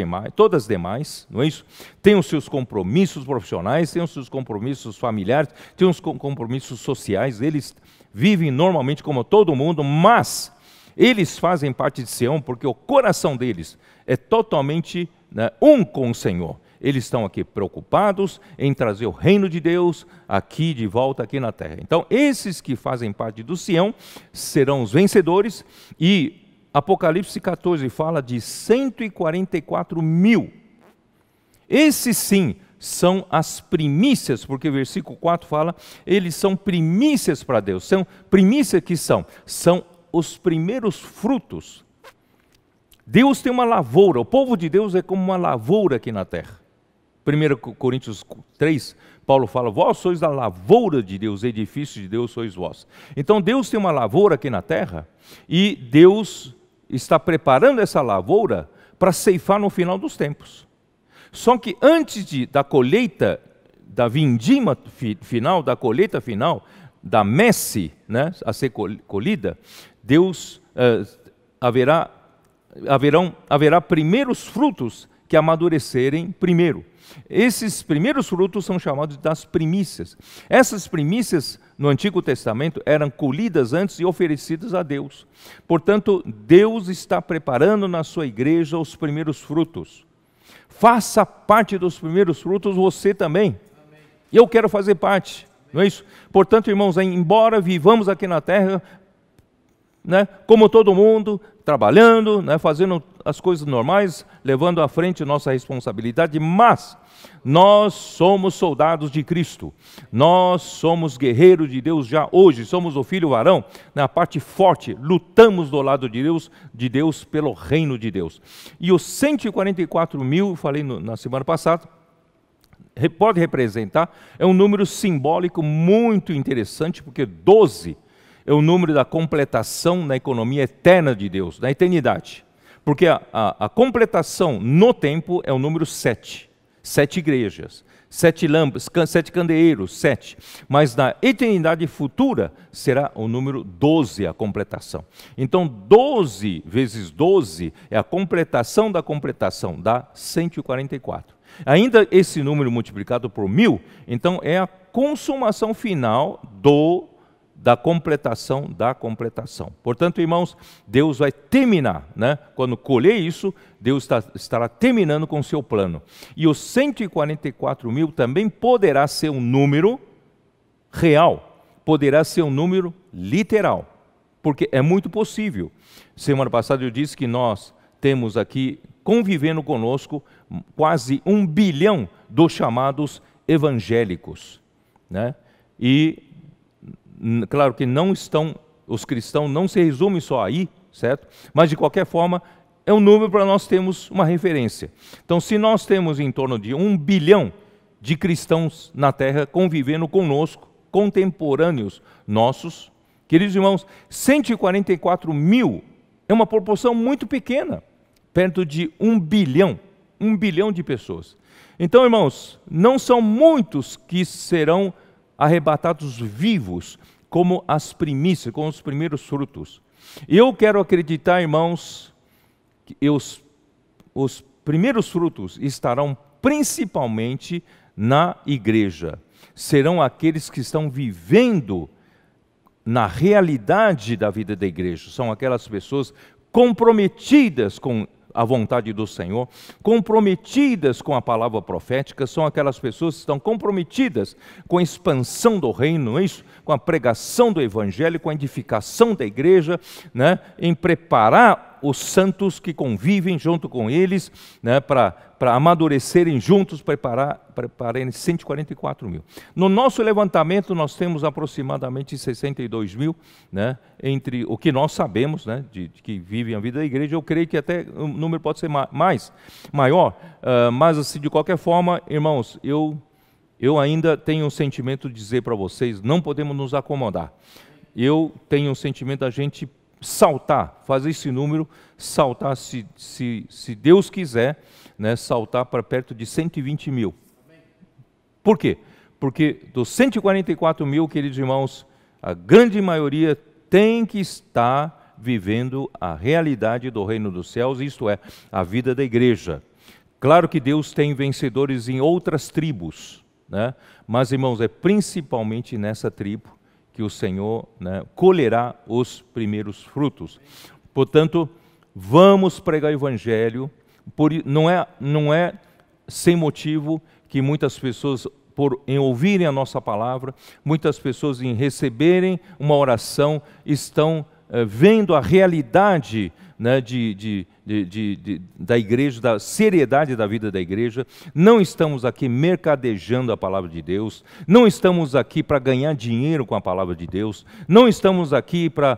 as demais, não é isso? Têm os seus compromissos profissionais, têm os seus compromissos familiares, têm os compromissos sociais, eles vivem normalmente como todo mundo, mas eles fazem parte de Sião porque o coração deles é totalmente um com o Senhor. Eles estão aqui preocupados em trazer o reino de Deus aqui de volta aqui na terra. Então, esses que fazem parte do Sião serão os vencedores, e Apocalipse 14 fala de 144 mil. Esses sim são as primícias, porque o versículo 4 fala, eles são primícias para Deus. São primícias que são os primeiros frutos. Deus tem uma lavoura, o povo de Deus é como uma lavoura aqui na terra. 1 Coríntios 3, Paulo fala, vós sois a lavoura de Deus, edifício de Deus sois vós. Então Deus tem uma lavoura aqui na terra, e Deus está preparando essa lavoura para ceifar no final dos tempos. Só que antes da colheita, da vindima final, da colheita final, da messe, né, a ser colhida, Deus haverá primeiros frutos que amadurecerem primeiro. Esses primeiros frutos são chamados das primícias. Essas primícias no Antigo Testamento eram colhidas antes e oferecidas a Deus. Portanto, Deus está preparando na sua igreja os primeiros frutos. Faça parte dos primeiros frutos você também. Amém. Eu quero fazer parte, não é isso? Portanto, irmãos, embora vivamos aqui na terra, né, como todo mundo, trabalhando, né, fazendo as coisas normais, levando à frente nossa responsabilidade, mas nós somos soldados de Cristo, nós somos guerreiros de Deus já hoje, somos o filho varão, na parte forte, lutamos do lado de Deus pelo reino de Deus. E os 144 mil, eu falei na semana passada, pode representar, é um número simbólico muito interessante, porque 12 é o número da completação na economia eterna de Deus, na eternidade. Porque a completação no tempo é o número 7. 7 igrejas, 7 lâmpadas, 7 candeeiros, 7. Mas na eternidade futura será o número 12 a completação. Então 12 vezes 12 é a completação, dá 144. Ainda esse número multiplicado por 1000, então é a consumação final da completação da completação. Portanto, irmãos, Deus vai terminar, né? Quando colher isso, Deus estará terminando com o seu plano. E os 144 mil também poderá ser um número real, poderá ser um número literal, porque é muito possível. Semana passada eu disse que nós temos aqui, convivendo conosco, quase 1 bilhão dos chamados evangélicos, né? E claro que os cristãos não se resumem só aí, certo? Mas de qualquer forma, é um número para nós termos uma referência. Então, se nós temos em torno de 1 bilhão de cristãos na terra convivendo conosco, contemporâneos nossos, queridos irmãos, 144 mil é uma proporção muito pequena, perto de 1 bilhão de pessoas. Então, irmãos, não são muitos que serão arrebatados vivos como as primícias, como os primeiros frutos. Eu quero acreditar, irmãos, que os primeiros frutos estarão principalmente na igreja. Serão aqueles que estão vivendo na realidade da vida da igreja. São aquelas pessoas comprometidas com a vontade do Senhor, comprometidas com a palavra profética, são aquelas pessoas que estão comprometidas com a expansão do reino, não é isso? Com a pregação do evangelho, com a edificação da igreja, né? Em preparar os santos que convivem junto com eles, né? Para amadurecerem juntos, prepararem 144 mil. No nosso levantamento nós temos aproximadamente 62 mil, né? Entre o que nós sabemos, né? de que vivem a vida da igreja. Eu creio que até o número pode ser maior, mas assim, de qualquer forma, irmãos, eu Eu ainda tenho um sentimento de dizer para vocês, não podemos nos acomodar. Eu tenho um sentimento da gente saltar, fazer esse número, saltar, se Deus quiser, né, saltar para perto de 120 mil. Por quê? Porque dos 144 mil, queridos irmãos, a grande maioria tem que estar vivendo a realidade do reino dos céus, isto é, a vida da igreja. Claro que Deus tem vencedores em outras tribos, né? Mas, irmãos, é principalmente nessa tribo que o Senhor, né, colherá os primeiros frutos. Portanto, vamos pregar o Evangelho. Não é sem motivo que muitas pessoas, em ouvirem a nossa palavra, muitas pessoas em receberem uma oração, estão vendo a realidade, né, da igreja, da seriedade da vida da igreja. Não estamos aqui mercadejando a palavra de Deus, não estamos aqui para ganhar dinheiro com a palavra de Deus, não estamos aqui para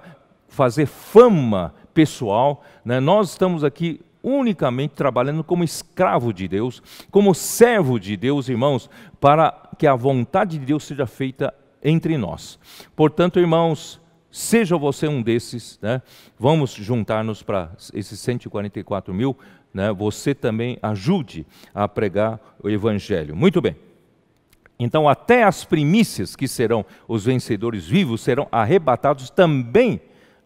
fazer fama pessoal, né? Nós estamos aqui unicamente trabalhando como escravo de Deus, como servo de Deus, irmãos, para que a vontade de Deus seja feita entre nós. Portanto, irmãos, seja você um desses, né? Vamos juntar-nos para esses 144 mil, né? Você também ajude a pregar o Evangelho. Muito bem. Então, até as primícias, que serão os vencedores vivos, serão arrebatados também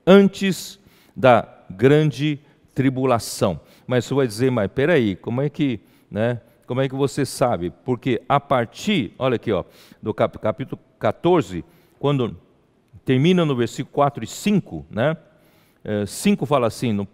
antes da grande tribulação. Mas você vai dizer, mas peraí, como é que, né? Como é que você sabe? Porque a partir, olha aqui, ó, do capítulo 14, quando termina no versículo 4 e 5, né? 5 fala assim,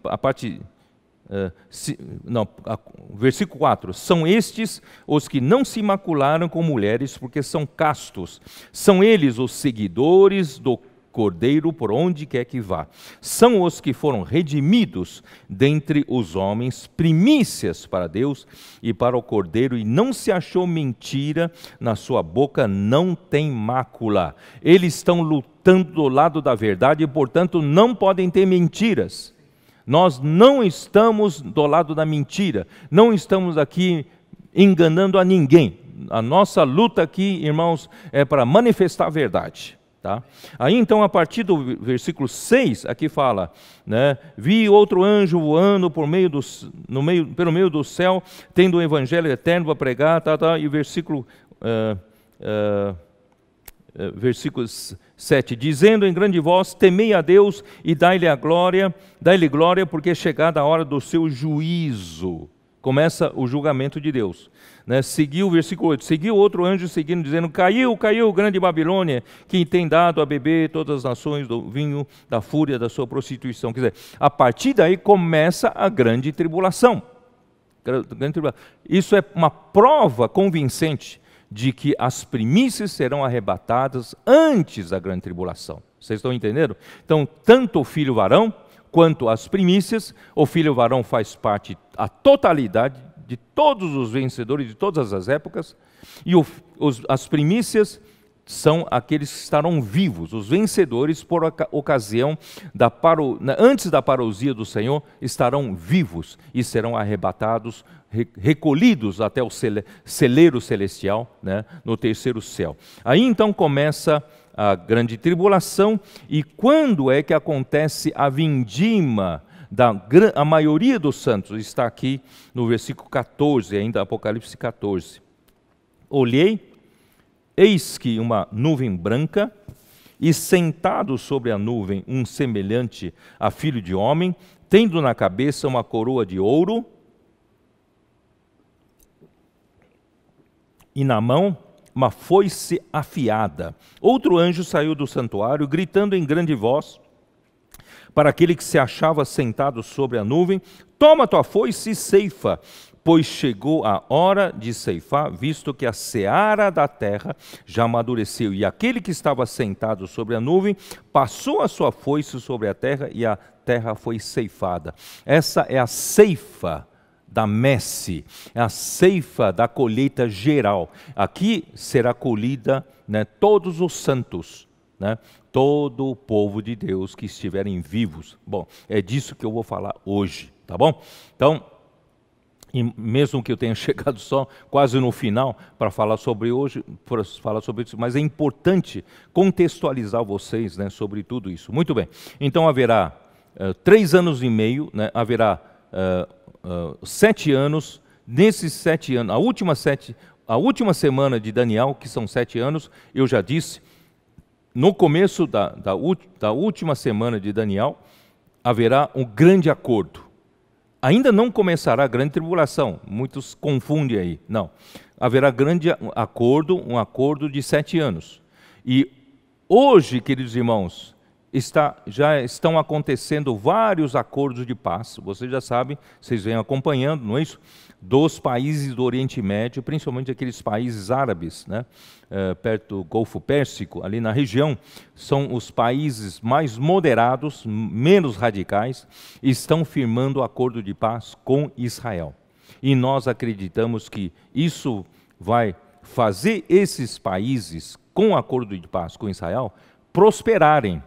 versículo 4, são estes os que não se macularam com mulheres, porque são castos. São eles os seguidores do Cordeiro por onde quer que vá. São os que foram redimidos dentre os homens, primícias para Deus e para o Cordeiro, e não se achou mentira, na sua boca não tem mácula. Eles estão lutando do lado da verdade e, portanto, não podem ter mentiras. Nós não estamos do lado da mentira, não estamos aqui enganando a ninguém. A nossa luta aqui, irmãos, é para manifestar a verdade. Tá? Aí então, a partir do versículo 6, aqui fala, né, vi outro anjo voando pelo meio do céu, tendo o evangelho eterno para pregar, e o versículo 7, dizendo em grande voz, temei a Deus e dai-lhe glória, porque é chegada a hora do seu juízo. Começa o julgamento de Deus. Né? Seguiu o versículo 8, seguiu outro anjo seguindo, dizendo, caiu grande Babilônia, que tem dado a beber todas as nações do vinho da fúria da sua prostituição. Quer dizer, a partir daí começa a grande tribulação. Isso é uma prova convincente de que as primícias serão arrebatadas antes da grande tribulação. Vocês estão entendendo? Então, tanto o filho varão, quanto as primícias, o filho varão faz parte, a totalidade de todos os vencedores de todas as épocas, e as primícias são aqueles que estarão vivos, os vencedores por ocasião antes da parousia do Senhor, estarão vivos e serão arrebatados, recolhidos até o celeiro celestial, né, no terceiro céu. Aí então começa a grande tribulação. E quando é que acontece a vindima a maioria dos santos? Está aqui no versículo 14, ainda Apocalipse 14. Olhei, eis que uma nuvem branca, e sentado sobre a nuvem um semelhante a filho de homem, tendo na cabeça uma coroa de ouro, e na mão uma foice afiada. Outro anjo saiu do santuário, gritando em grande voz para aquele que se achava sentado sobre a nuvem, toma tua foice e ceifa, pois chegou a hora de ceifar, visto que a seara da terra já amadureceu. E aquele que estava sentado sobre a nuvem passou a sua foice sobre a terra, e a terra foi ceifada. Essa é a ceifa da messe, é a ceifa da colheita geral. Aqui será colhida, né, todos os santos, né, todo o povo de Deus que estiverem vivos. Bom, é disso que eu vou falar hoje, tá bom? Então, e mesmo que eu tenha chegado só quase no final para falar sobre isso, mas é importante contextualizar vocês, né, sobre tudo isso. Muito bem, então haverá 3 anos e meio, né, haverá 7 anos, nesses 7 anos, a última semana de Daniel, que são 7 anos, eu já disse, no começo da última semana de Daniel, haverá um grande acordo. Ainda não começará a grande tribulação, muitos confundem aí, não. Haverá grande acordo, um acordo de 7 anos. E hoje, queridos irmãos, já estão acontecendo vários acordos de paz, vocês já sabem, vocês vêm acompanhando, não é isso? Dos países do Oriente Médio, principalmente aqueles países árabes, né? Perto do Golfo Pérsico, ali na região, são os países mais moderados, menos radicais, e estão firmando acordo de paz com Israel. E nós acreditamos que isso vai fazer esses países, com acordo de paz com Israel, prosperarem.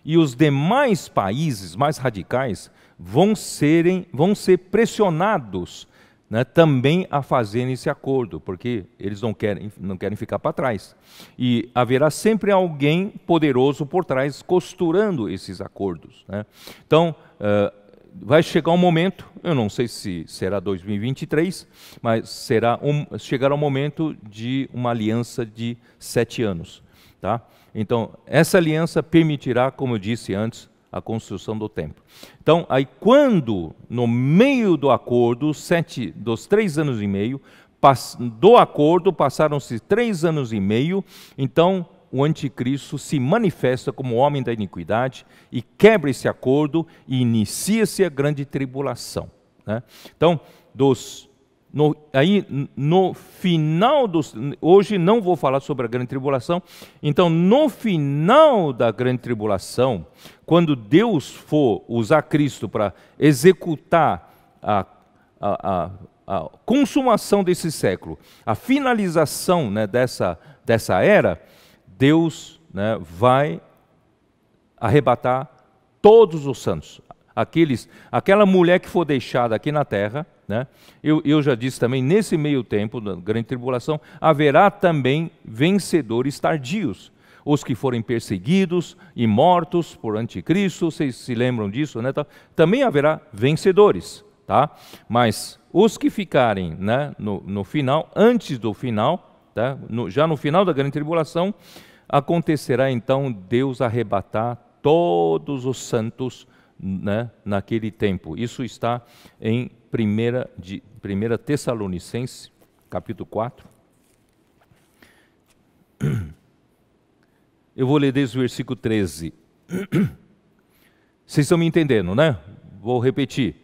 E os demais países mais radicais vão ser pressionados, né, também a fazerem esse acordo, porque eles não querem ficar para trás. E haverá sempre alguém poderoso por trás costurando esses acordos, né? Então, vai chegar um momento, eu não sei se será 2023, mas chegará um momento de uma aliança de 7 anos, tá? Então, essa aliança permitirá, como eu disse antes, a construção do templo. Então, aí quando, no meio do acordo, dos 3 anos e meio, do acordo passaram-se 3 anos e meio, então o anticristo se manifesta como homem da iniquidade e quebra esse acordo e inicia-se a grande tribulação, né? Então, no final hoje não vou falar sobre a grande tribulação, então no final da grande tribulação, quando Deus for usar Cristo para executar a consumação desse século, a finalização, né, dessa era, Deus, né, vai arrebatar todos os santos, aquela mulher que for deixada aqui na terra, né? Eu já disse também, nesse meio tempo da grande tribulação, haverá também vencedores tardios, os que forem perseguidos e mortos por anticristo, vocês se lembram disso, né? Também haverá vencedores, tá? Mas os que ficarem, né, no final, antes do final, tá? Já no final da grande tribulação, acontecerá então Deus arrebatar todos os santos, né, naquele tempo. Isso está em 1 Tessalonicenses, capítulo 4. Eu vou ler desde o versículo 13. Vocês estão me entendendo, né? Vou repetir.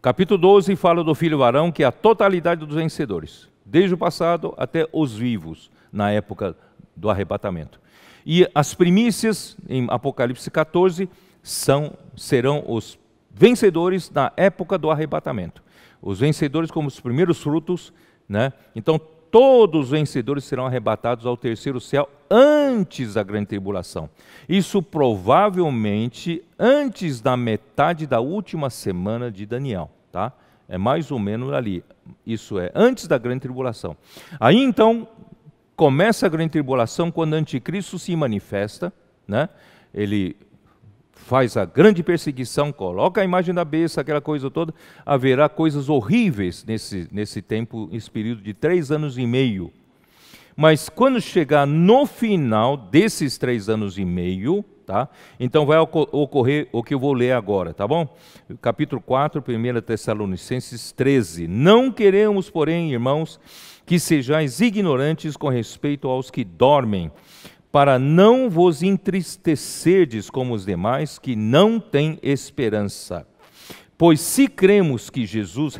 Capítulo 12 fala do filho varão, que é a totalidade dos vencedores, desde o passado até os vivos, na época do arrebatamento. E as primícias, em Apocalipse 14, serão os vencedores na época do arrebatamento. Os vencedores como os primeiros frutos, né? Então, todos os vencedores serão arrebatados ao terceiro céu antes da grande tribulação. Isso provavelmente antes da metade da última semana de Daniel, tá? É mais ou menos ali. Isso é antes da grande tribulação. Aí então começa a grande tribulação quando o anticristo se manifesta, né? Ele faz a grande perseguição, coloca a imagem da besta, aquela coisa toda, haverá coisas horríveis nesse tempo, nesse período de 3 anos e meio. Mas quando chegar no final desses 3 anos e meio, tá? Então vai ocorrer o que eu vou ler agora, tá bom? Capítulo 4, 1 Tessalonicenses 13. Não queremos, porém, irmãos, que sejais ignorantes com respeito aos que dormem, para não vos entristecerdes como os demais que não têm esperança. Pois se cremos que Jesus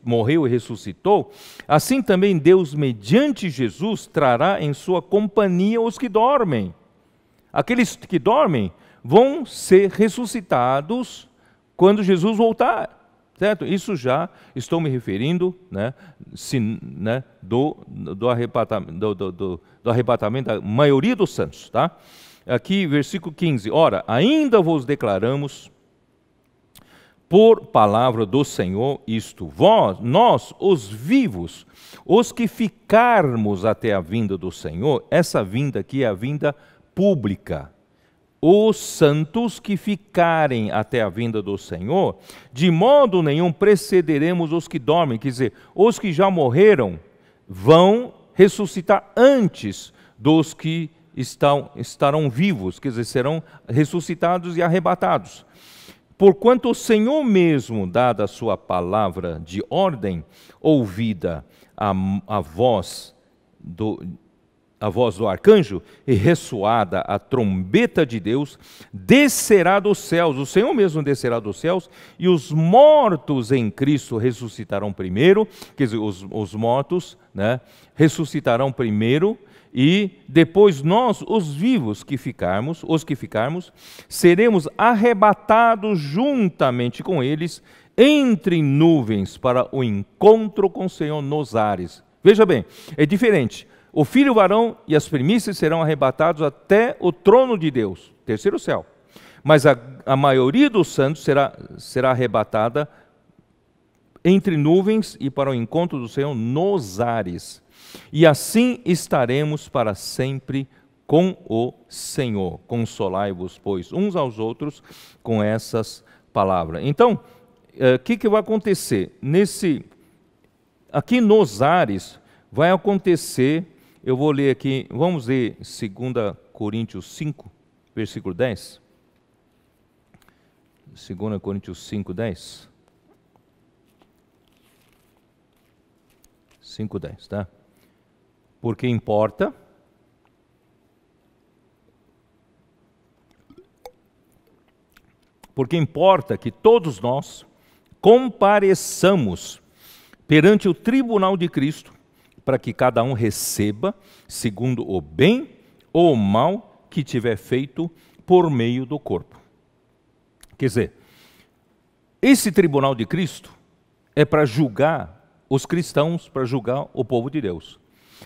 morreu e ressuscitou, assim também Deus, mediante Jesus, trará em sua companhia os que dormem. Aqueles que dormem vão ser ressuscitados quando Jesus voltar. Certo? Isso já estou me referindo, né, do arrebatamento da maioria dos santos. Tá? Aqui, versículo 15. Ora, ainda vos declaramos, por palavra do Senhor isto: nós, os vivos, os que ficarmos até a vinda do Senhor, essa vinda aqui é a vinda pública. Os santos que ficarem até a vinda do Senhor, de modo nenhum precederemos os que dormem. Quer dizer, os que já morreram vão ressuscitar antes dos que estarão vivos, quer dizer, serão ressuscitados e arrebatados. Porquanto o Senhor mesmo, dada a sua palavra de ordem, ouvida a voz do arcanjo e ressoada a trombeta de Deus, descerá dos céus, o Senhor mesmo descerá dos céus, e os mortos em Cristo ressuscitarão primeiro, quer dizer, os mortos, né, ressuscitarão primeiro, e depois nós, os vivos os que ficarmos, seremos arrebatados juntamente com eles entre nuvens para o encontro com o Senhor nos ares. Veja bem, é diferente. O filho varão e as primícias serão arrebatados até o trono de Deus, terceiro céu. Mas a maioria dos santos será arrebatada entre nuvens e para o encontro do Senhor nos ares. E assim estaremos para sempre com o Senhor. Consolai-vos, pois, uns aos outros com essas palavras. Então, o que vai acontecer? Aqui nos ares vai acontecer, eu vou ler aqui, vamos ler 2 Coríntios 5, versículo 10. 2 Coríntios 5, 10. 5, 10, tá? Porque importa que todos nós compareçamos perante o tribunal de Cristo, para que cada um receba segundo o bem ou o mal que tiver feito por meio do corpo. Quer dizer, esse tribunal de Cristo é para julgar os cristãos, para julgar o povo de Deus.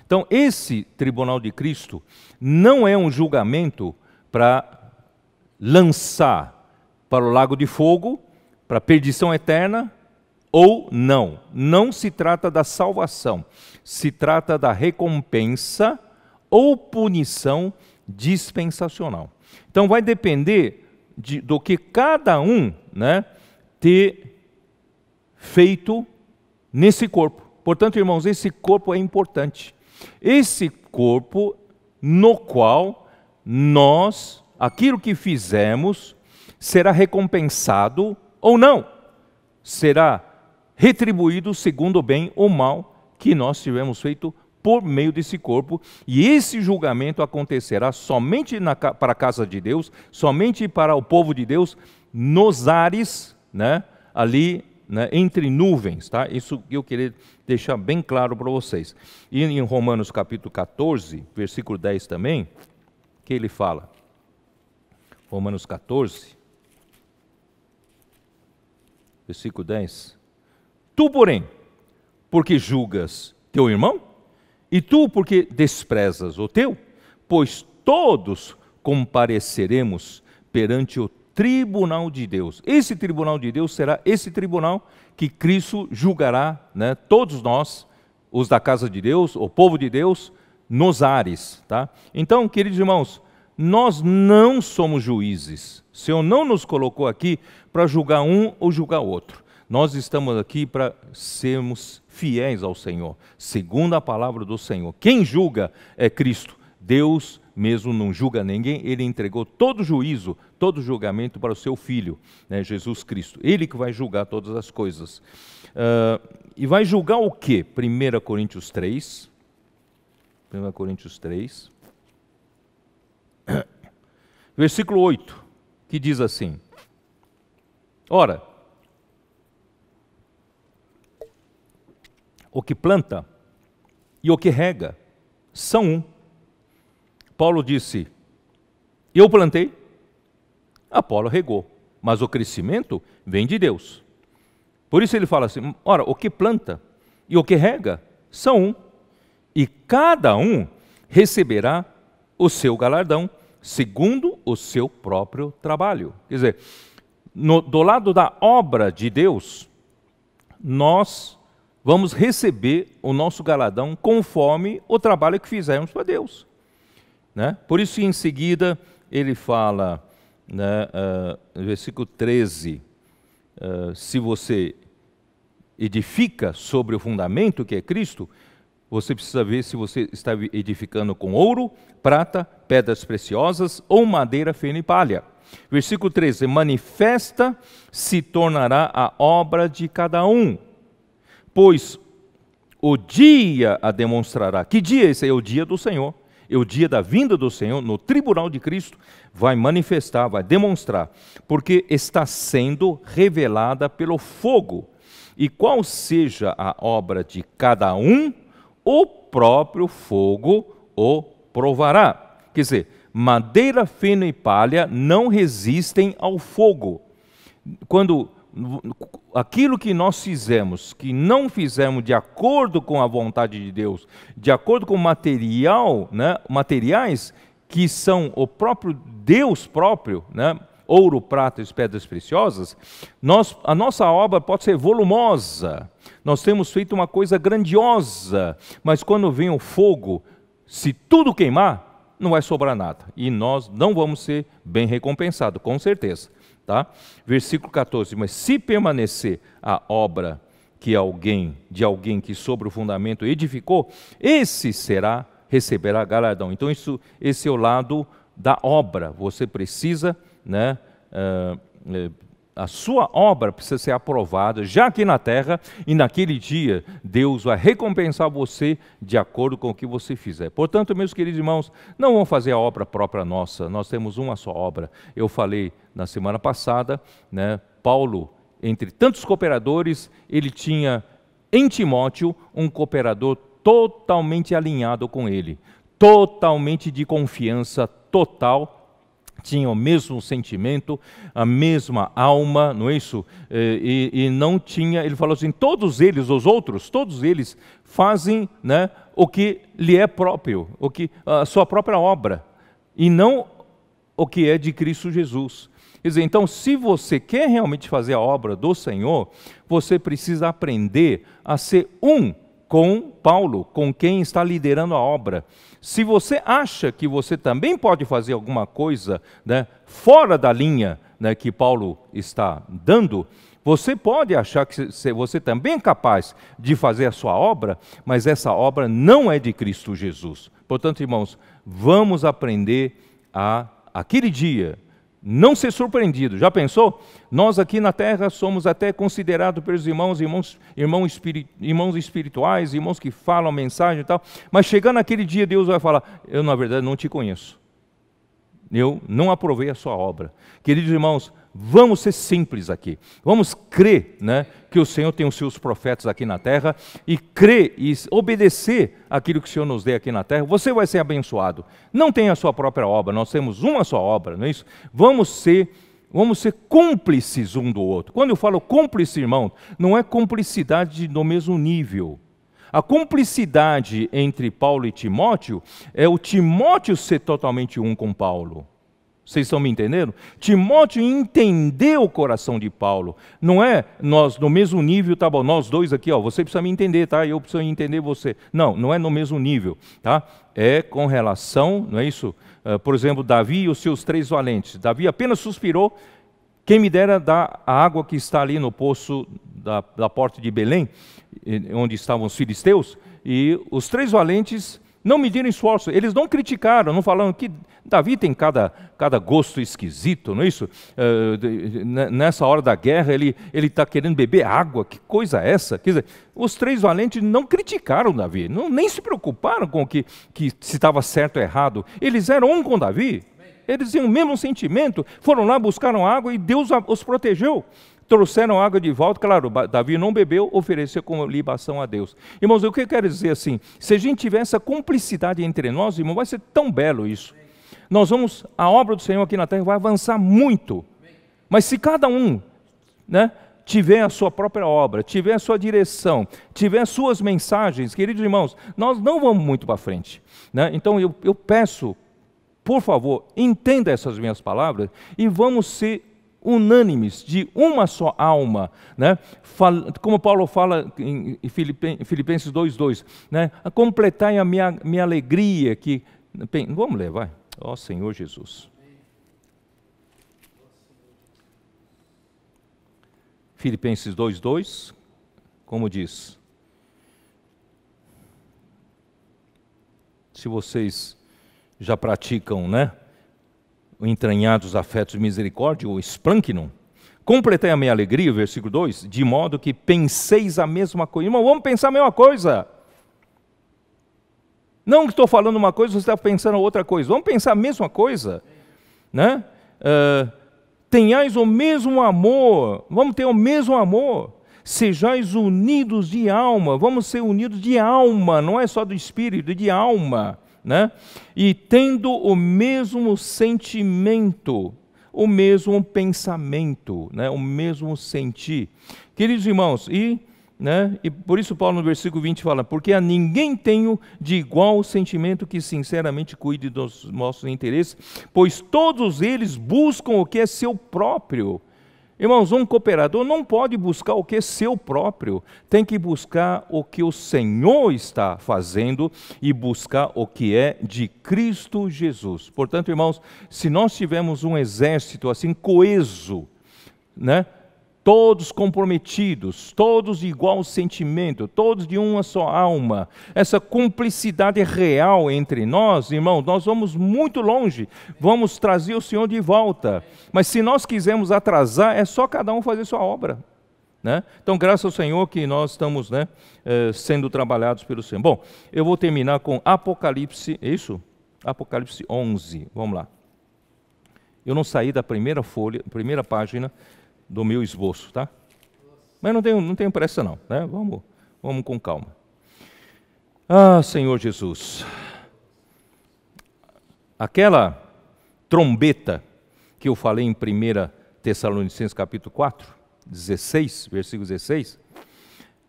Então, esse tribunal de Cristo não é um julgamento para lançar para o lago de fogo, para a perdição eterna, ou não. Não se trata da salvação, se trata da recompensa ou punição dispensacional. Então, vai depender do que cada um, né, ter feito nesse corpo. Portanto, irmãos, esse corpo é importante. Esse corpo no qual nós, aquilo que fizemos, será recompensado ou não. Será retribuído segundo o bem ou mal que nós tivemos feito por meio desse corpo. E esse julgamento acontecerá somente para a casa de Deus, somente para o povo de Deus, nos ares, né, ali, né, entre nuvens, tá? Isso eu queria deixar bem claro para vocês. E em Romanos capítulo 14, versículo 10 também, que ele fala, Romanos 14, versículo 10, tu, porém, porque julgas teu irmão, e tu porque desprezas o teu, pois todos compareceremos perante o tribunal de Deus. Esse tribunal de Deus será esse tribunal que Cristo julgará, né, todos nós, os da casa de Deus, o povo de Deus, nos ares. Tá? Então, queridos irmãos, nós não somos juízes. O Senhor não nos colocou aqui para julgar um ou julgar outro. Nós estamos aqui para sermos fiéis ao Senhor, segundo a palavra do Senhor. Quem julga é Cristo. Deus mesmo não julga ninguém, Ele entregou todo juízo, todo julgamento para o seu Filho, né, Jesus Cristo. Ele que vai julgar todas as coisas. E vai julgar o quê? 1 Coríntios 3. 1 Coríntios 3. Versículo 8, que diz assim: ora, o que planta e o que rega são um. Paulo disse, eu plantei, Apolo regou, mas o crescimento vem de Deus. Por isso ele fala assim, ora, o que planta e o que rega são um, e cada um receberá o seu galardão, segundo o seu próprio trabalho. Quer dizer, do lado da obra de Deus, nós vamos receber o nosso galardão conforme o trabalho que fizermos para Deus, né? Por isso, em seguida, ele fala, né, no versículo 13, se você edifica sobre o fundamento que é Cristo, você precisa ver se você está edificando com ouro, prata, pedras preciosas ou madeira fina e palha. Versículo 13, manifesta se tornará a obra de cada um, pois o dia a demonstrará. Que dia esse é? O dia do Senhor. É o dia da vinda do Senhor, no tribunal de Cristo, vai manifestar, vai demonstrar, porque está sendo revelada pelo fogo. E qual seja a obra de cada um, o próprio fogo o provará. Quer dizer, madeira fina e palha não resistem ao fogo. Quando aquilo que nós fizemos, que não fizemos de acordo com a vontade de Deus, de acordo com o material, né, materiais que são o próprio Deus próprio, né, ouro, prata e pedras preciosas, a nossa obra pode ser volumosa, nós temos feito uma coisa grandiosa, mas quando vem o fogo, se tudo queimar, não vai sobrar nada, e nós não vamos ser bem recompensados, com certeza. Tá? Versículo 14, mas se permanecer a obra de alguém que sobre o fundamento edificou, esse receberá galardão. Então esse é o lado da obra, você precisa, né, a sua obra precisa ser aprovada já aqui na terra, e naquele dia Deus vai recompensar você de acordo com o que você fizer. Portanto, meus queridos irmãos, não vamos fazer a obra própria nossa, nós temos uma só obra. Eu falei na semana passada, né, Paulo, entre tantos cooperadores, ele tinha em Timóteo um cooperador totalmente alinhado com ele, totalmente de confiança total, tinham o mesmo sentimento, a mesma alma, não é isso? E não tinha, ele falou assim, todos eles, os outros, todos eles fazem, né, o que lhe é próprio, a sua própria obra, e não o que é de Cristo Jesus. Quer dizer, então, se você quer realmente fazer a obra do Senhor, você precisa aprender a ser um com Paulo, com quem está liderando a obra. Se você acha que você também pode fazer alguma coisa, né, fora da linha, né, que Paulo está dando, você pode achar que você também é capaz de fazer a sua obra, mas essa obra não é de Cristo Jesus. Portanto, irmãos, vamos aprender aquele dia, não ser surpreendido. Já pensou? Nós aqui na terra somos até considerados pelos irmãos espirituais, irmãos que falam mensagem e tal, mas chegando aquele dia Deus vai falar, eu na verdade não te conheço, eu não aprovei a sua obra. Queridos irmãos, vamos ser simples aqui, vamos crer, né, que o Senhor tem os seus profetas aqui na terra, e crer e obedecer aquilo que o Senhor nos dê aqui na terra, você vai ser abençoado. Não tem a sua própria obra, nós temos uma só obra, não é isso? Vamos ser cúmplices um do outro. Quando eu falo cúmplice, irmão, não é cumplicidade do mesmo nível. A cumplicidade entre Paulo e Timóteo é o Timóteo ser totalmente um com Paulo. Vocês estão me entendendo? Timóteo entendeu o coração de Paulo. Não é nós no mesmo nível, tá bom, nós dois aqui, ó, você precisa me entender, tá? Eu preciso entender você. Não, não é no mesmo nível, tá? É com relação, não é isso? Por exemplo, Davi e os seus 3 valentes. Davi apenas suspirou, quem me dera dar a água que está ali no poço da porta de Belém, onde estavam os filisteus, e os 3 valentes não mediram esforço, eles não criticaram, não falaram que Davi tem cada gosto esquisito, não é isso? Nessa hora da guerra ele está querendo beber água, que coisa é essa? Quer dizer, os 3 valentes não criticaram Davi, nem se preocuparam com que se estava certo ou errado, eles eram um com Davi, eles tinham o mesmo sentimento, foram lá, buscaram água e Deus os protegeu. Trouxeram água de volta, claro, Davi não bebeu, ofereceu como libação a Deus. Irmãos, o que eu quero dizer assim, se a gente tiver essa cumplicidade entre nós, irmão, vai ser tão belo isso. A obra do Senhor aqui na terra vai avançar muito, mas se cada um, né, tiver a sua própria obra, tiver a sua direção, tiver as suas mensagens, queridos irmãos, nós não vamos muito para frente, né? Então eu peço, por favor, entenda essas minhas palavras e vamos ser unânimes, de uma só alma, né? Como Paulo fala em Filipenses 2:2, né? Completai a minha alegria, que... Vamos ler, vai. Ó Senhor Jesus. Filipenses 2:2, como diz: se vocês já praticam, né, entranhados afetos de misericórdia, o esplânquinon, completei a minha alegria, versículo 2, de modo que penseis a mesma coisa. Irmão, vamos pensar a mesma coisa. Não que estou falando uma coisa, você está pensando outra coisa. Vamos pensar a mesma coisa, né? Tenhais o mesmo amor, vamos ter o mesmo amor. Sejais unidos de alma, vamos ser unidos de alma, não é só do espírito, de alma, né? E tendo o mesmo sentimento, o mesmo pensamento, né? O mesmo sentir. Queridos irmãos, né? E por isso Paulo no versículo 20 fala: porque a ninguém tenho de igual sentimento que sinceramente cuide dos nossos interesses, pois todos eles buscam o que é seu próprio. Irmãos, um cooperador não pode buscar o que é seu próprio, tem que buscar o que o Senhor está fazendo e buscar o que é de Cristo Jesus. Portanto, irmãos, se nós tivermos um exército assim coeso, né? Todos comprometidos, todos de igual sentimento, todos de uma só alma, essa cumplicidade real entre nós, irmãos, nós vamos muito longe, vamos trazer o Senhor de volta. Mas se nós quisermos atrasar, é só cada um fazer sua obra, né? Então, graças ao Senhor que nós estamos, né, sendo trabalhados pelo Senhor. Bom, eu vou terminar com Apocalipse, é isso? Apocalipse 11, vamos lá. Eu não saí da primeira folha, primeira página do meu esboço, tá? Mas não tenho pressa não, né? Vamos com calma. Ah, Senhor Jesus, aquela trombeta que eu falei em 1 Tessalonicenses capítulo 4, 16, versículo 16,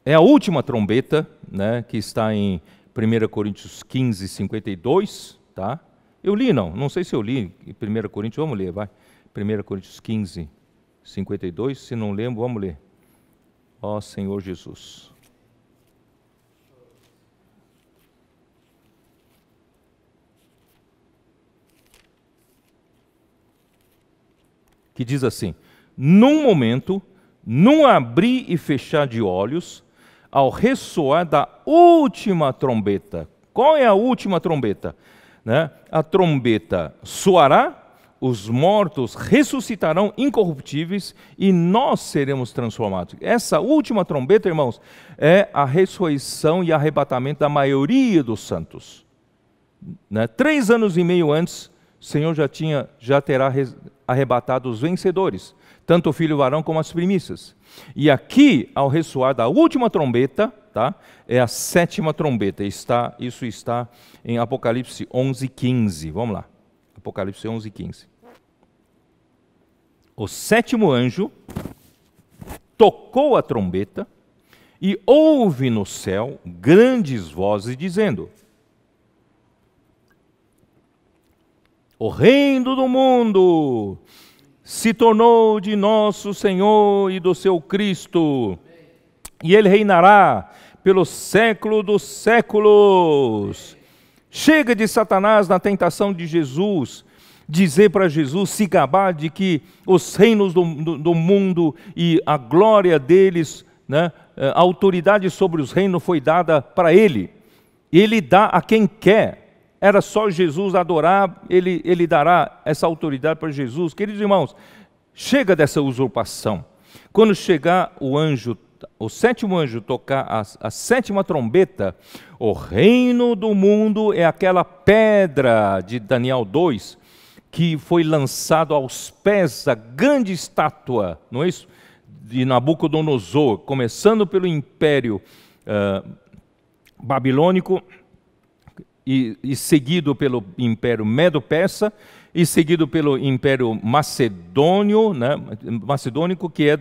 é a última trombeta, né, que está em 1 Coríntios 15, 52, tá? Eu li não sei se eu li em 1 Coríntios, vamos ler, vai. 1 Coríntios 15, 52, se não lembro, vamos ler. Ó Senhor Jesus. Que diz assim: num momento, num abrir e fechar de olhos, ao ressoar da última trombeta. Qual é a última trombeta? Né? A trombeta soará, os mortos ressuscitarão incorruptíveis e nós seremos transformados. Essa última trombeta, irmãos, é a ressurreição e arrebatamento da maioria dos santos. Né? 3 anos e meio antes, o Senhor já terá arrebatado os vencedores, tanto o filho varão como as primícias. E aqui, ao ressoar da última trombeta, tá? É a 7ª trombeta. Isso está em Apocalipse 11, 15. Vamos lá. Apocalipse 11, 15. O 7º anjo tocou a trombeta e houve no céu grandes vozes dizendo: o reino do mundo se tornou de nosso Senhor e do seu Cristo, e ele reinará pelo século dos séculos. Chega de Satanás na tentação de Jesus, dizer para Jesus, se gabar de que os reinos do mundo e a glória deles, né, a autoridade sobre os reinos foi dada para ele. Ele dá a quem quer. Era só Jesus adorar, ele dará essa autoridade para Jesus. Queridos irmãos, chega dessa usurpação. Quando chegar o 7º anjo tocar a 7ª trombeta, o reino do mundo é aquela pedra de Daniel 2, que foi lançado aos pés da grande estátua, não é isso? De Nabucodonosor, começando pelo Império Babilônico, e seguido pelo Império Medo-Persa, e seguido pelo Império Macedônio, né? Macedônico, que é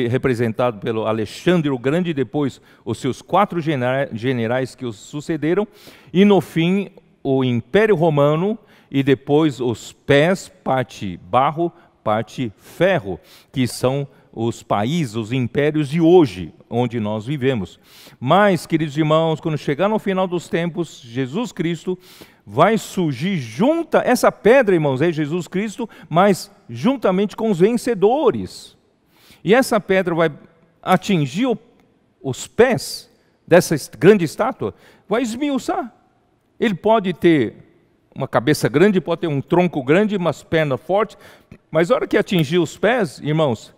representado pelo Alexandre o Grande, e depois os seus 4 generais que os sucederam, e no fim o Império Romano, e depois os pés, parte barro, parte ferro, que são os países, os impérios de hoje, onde nós vivemos. Mas, queridos irmãos, quando chegar no final dos tempos, Jesus Cristo vai surgir junto, essa pedra, irmãos, é Jesus Cristo, mas juntamente com os vencedores. E essa pedra vai atingir os pés dessa grande estátua, vai esmiuçar. Ele pode ter uma cabeça grande, pode ter um tronco grande, umas pernas fortes, mas na hora que atingir os pés, irmãos,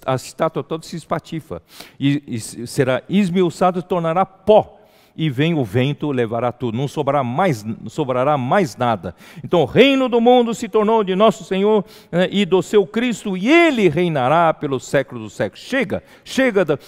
a estátua toda se espatifa e será esmiuçado e tornará pó. E vem o vento, levará tudo, não sobrará mais nada. Então o reino do mundo se tornou de nosso Senhor, né, e do seu Cristo, e Ele reinará pelos séculos dos séculos. Chega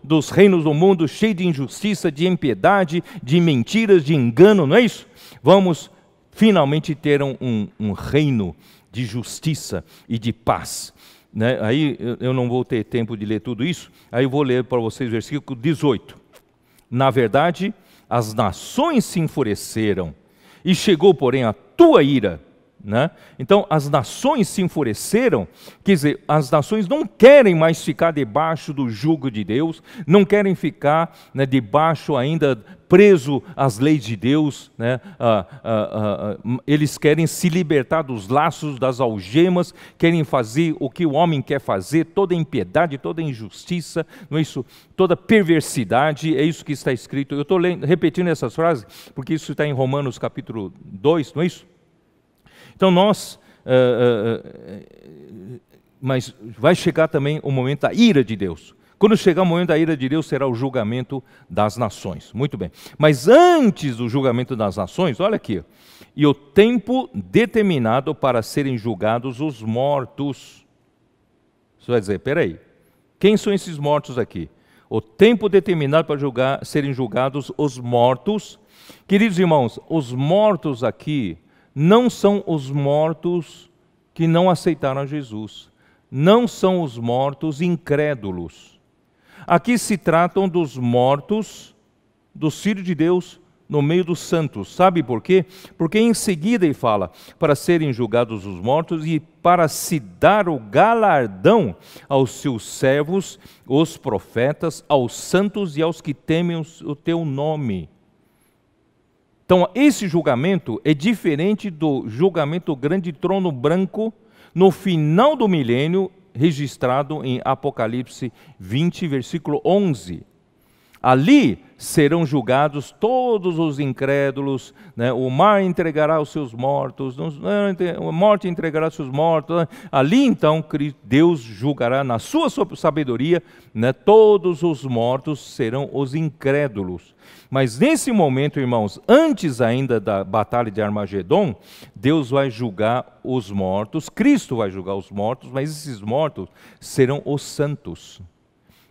dos reinos do mundo, cheio de injustiça, de impiedade, de mentiras, de engano, não é isso? Vamos finalmente ter um reino de justiça e de paz. Né? Aí eu não vou ter tempo de ler tudo isso, aí eu vou ler para vocês o versículo 18. Na verdade, as nações se enfureceram, e chegou, porém, a tua ira. Né? Então, as nações se enfureceram, quer dizer, as nações não querem mais ficar debaixo do jugo de Deus, não querem ficar, né, debaixo ainda, preso às leis de Deus, né? Eles querem se libertar dos laços, das algemas, querem fazer o que o homem quer fazer, toda impiedade, toda injustiça, não é isso? Toda perversidade, é isso que está escrito. Eu estou repetindo essas frases, porque isso está em Romanos capítulo 2, não é isso? Então mas vai chegar também o momento da ira de Deus. Quando chegar o momento da ira de Deus, será o julgamento das nações. Muito bem. Mas antes do julgamento das nações, olha aqui. E o tempo determinado para serem julgados os mortos. Você vai dizer, peraí, quem são esses mortos aqui? O tempo determinado para serem julgados os mortos. Queridos irmãos, os mortos aqui não são os mortos que não aceitaram Jesus. Não são os mortos incrédulos. Aqui se tratam dos mortos dos filhos de Deus no meio dos santos. Sabe por quê? Porque em seguida ele fala, para serem julgados os mortos e para se dar o galardão aos seus servos, os profetas, aos santos e aos que temem o teu nome. Então, esse julgamento é diferente do julgamento do grande trono branco no final do milênio, registrado em Apocalipse 20, versículo 11. Ali serão julgados todos os incrédulos, né? O mar entregará os seus mortos, a morte entregará os seus mortos. Né? Ali então Deus julgará na sua sabedoria, né? Todos os mortos serão os incrédulos. Mas nesse momento, irmãos, antes ainda da batalha de Armagedon, Deus vai julgar os mortos, Cristo vai julgar os mortos, mas esses mortos serão os santos.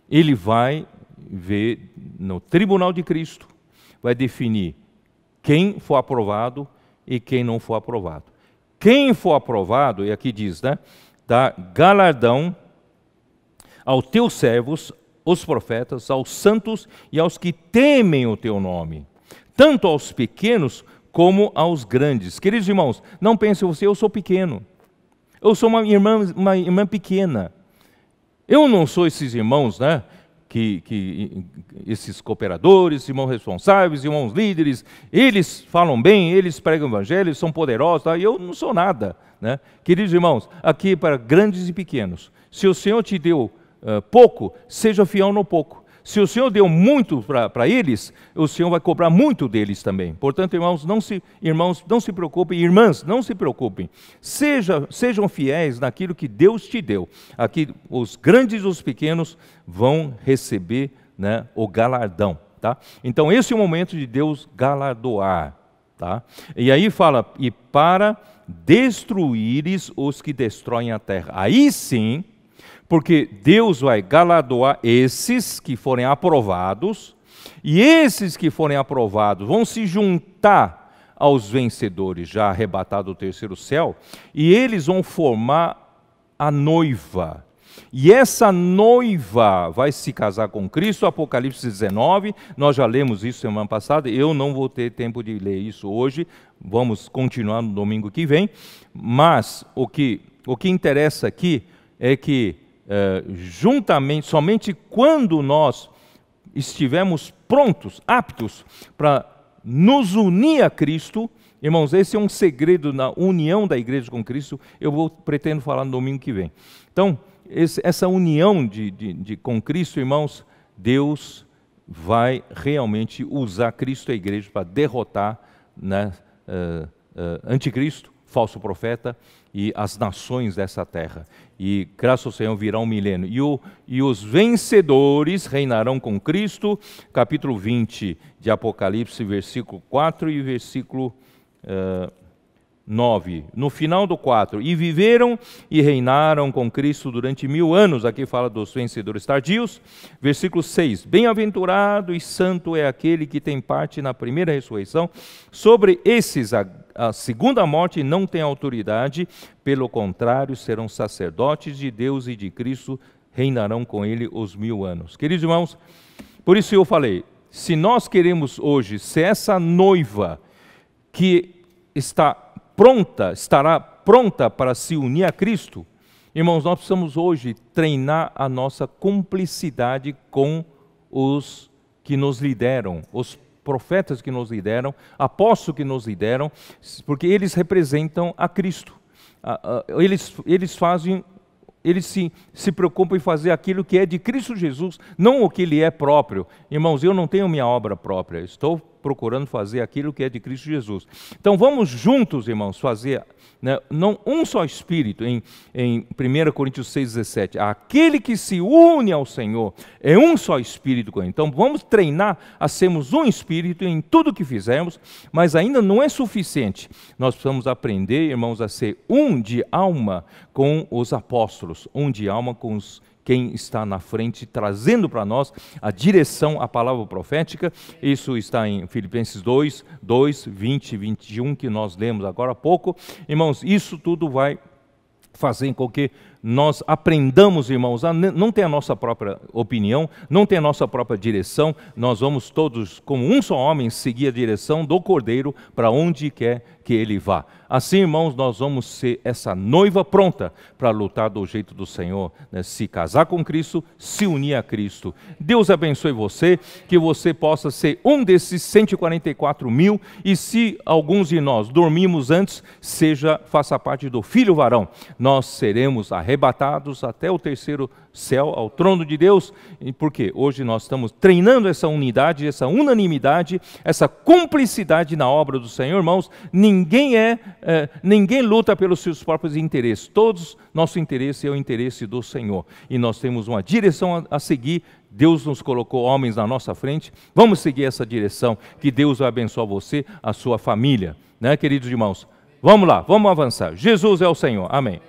Ele vai ver no tribunal de Cristo, vai definir quem for aprovado e quem não for aprovado. Quem for aprovado, e aqui diz, né, dá galardão aos teus servos, os profetas, aos santos e aos que temem o teu nome, tanto aos pequenos como aos grandes. Queridos irmãos, não pense você, eu sou pequeno, eu sou uma irmã pequena, eu não sou esses irmãos, né, esses cooperadores, irmãos responsáveis, irmãos líderes, eles falam bem, eles pregam o evangelho, são poderosos, tá? E eu não sou nada, né? Queridos irmãos, aqui para grandes e pequenos, se o Senhor te deu pouco, seja fiel no pouco. Se o Senhor deu muito para eles, o Senhor vai cobrar muito deles também. Portanto, irmãos, não se preocupem, irmãs, não se preocupem. Sejam fiéis naquilo que Deus te deu. Aqui, os grandes e os pequenos vão receber, né, o galardão. Tá? Então, esse é o momento de Deus galardoar. Tá? E aí fala, e para destruíres os que destroem a terra. Aí sim, porque Deus vai galardoar esses que forem aprovados, e esses que forem aprovados vão se juntar aos vencedores, já arrebatado do terceiro céu, e eles vão formar a noiva. E essa noiva vai se casar com Cristo, Apocalipse 19, nós já lemos isso semana passada, eu não vou ter tempo de ler isso hoje, vamos continuar no domingo que vem, mas o que o que interessa aqui é que, juntamente, somente quando nós estivermos prontos, aptos para nos unir a Cristo, irmãos, esse é um segredo na união da igreja com Cristo, pretendo falar no domingo que vem. Então, essa união com Cristo, irmãos, Deus vai realmente usar Cristo e a igreja para derrotar, né, anticristo, falso profeta e as nações dessa terra. E graças ao Senhor virá um milênio. E os vencedores reinarão com Cristo, capítulo 20 de Apocalipse, versículo 4 e versículo 9, no final do 4, e viveram e reinaram com Cristo durante 1000 anos, aqui fala dos vencedores tardios. Versículo 6, bem-aventurado e santo é aquele que tem parte na primeira ressurreição, sobre esses a segunda morte não tem autoridade, pelo contrário, serão sacerdotes de Deus e de Cristo, reinarão com ele os 1000 anos. Queridos irmãos, por isso eu falei, se nós queremos hoje ser essa noiva que estará pronta para se unir a Cristo, irmãos, nós precisamos hoje treinar a nossa cumplicidade com os que nos lideram, os profetas que nos lideram, apóstolos que nos lideram, porque eles representam a Cristo. Eles se preocupam em fazer aquilo que é de Cristo Jesus, não o que Ele é próprio. Irmãos, eu não tenho minha obra própria, estou procurando fazer aquilo que é de Cristo Jesus. Então vamos juntos, irmãos, fazer, né, não um só espírito, em 1 Coríntios 6,17, aquele que se une ao Senhor é um só espírito com Ele. Então vamos treinar a sermos um espírito em tudo que fizermos, mas ainda não é suficiente. Nós precisamos aprender, irmãos, a ser um de alma com os apóstolos, um de alma com quem está na frente, trazendo para nós a direção, a palavra profética. Isso está em Filipenses 2, 20 e 21, que nós lemos agora há pouco. Irmãos, isso tudo vai fazer com que nós aprendamos, irmãos, a não ter a nossa própria opinião, não ter a nossa própria direção. Nós vamos todos, como um só homem, seguir a direção do Cordeiro para onde quer que ele vá. Assim, irmãos, nós vamos ser essa noiva pronta para lutar do jeito do Senhor, né? Se casar com Cristo, se unir a Cristo. Deus abençoe você, que você possa ser um desses 144 mil, e se alguns de nós dormimos antes, faça parte do Filho varão. Nós seremos arrebatados até o terceiro céu, ao trono de Deus, porque hoje nós estamos treinando essa unidade, essa unanimidade, essa cumplicidade na obra do Senhor, irmãos. Ninguém luta pelos seus próprios interesses, nosso interesse é o interesse do Senhor, e nós temos uma direção a seguir. Deus nos colocou homens na nossa frente, vamos seguir essa direção, que Deus vai abençoar você, a sua família, né, queridos irmãos? Vamos lá, vamos avançar. Jesus é o Senhor, amém.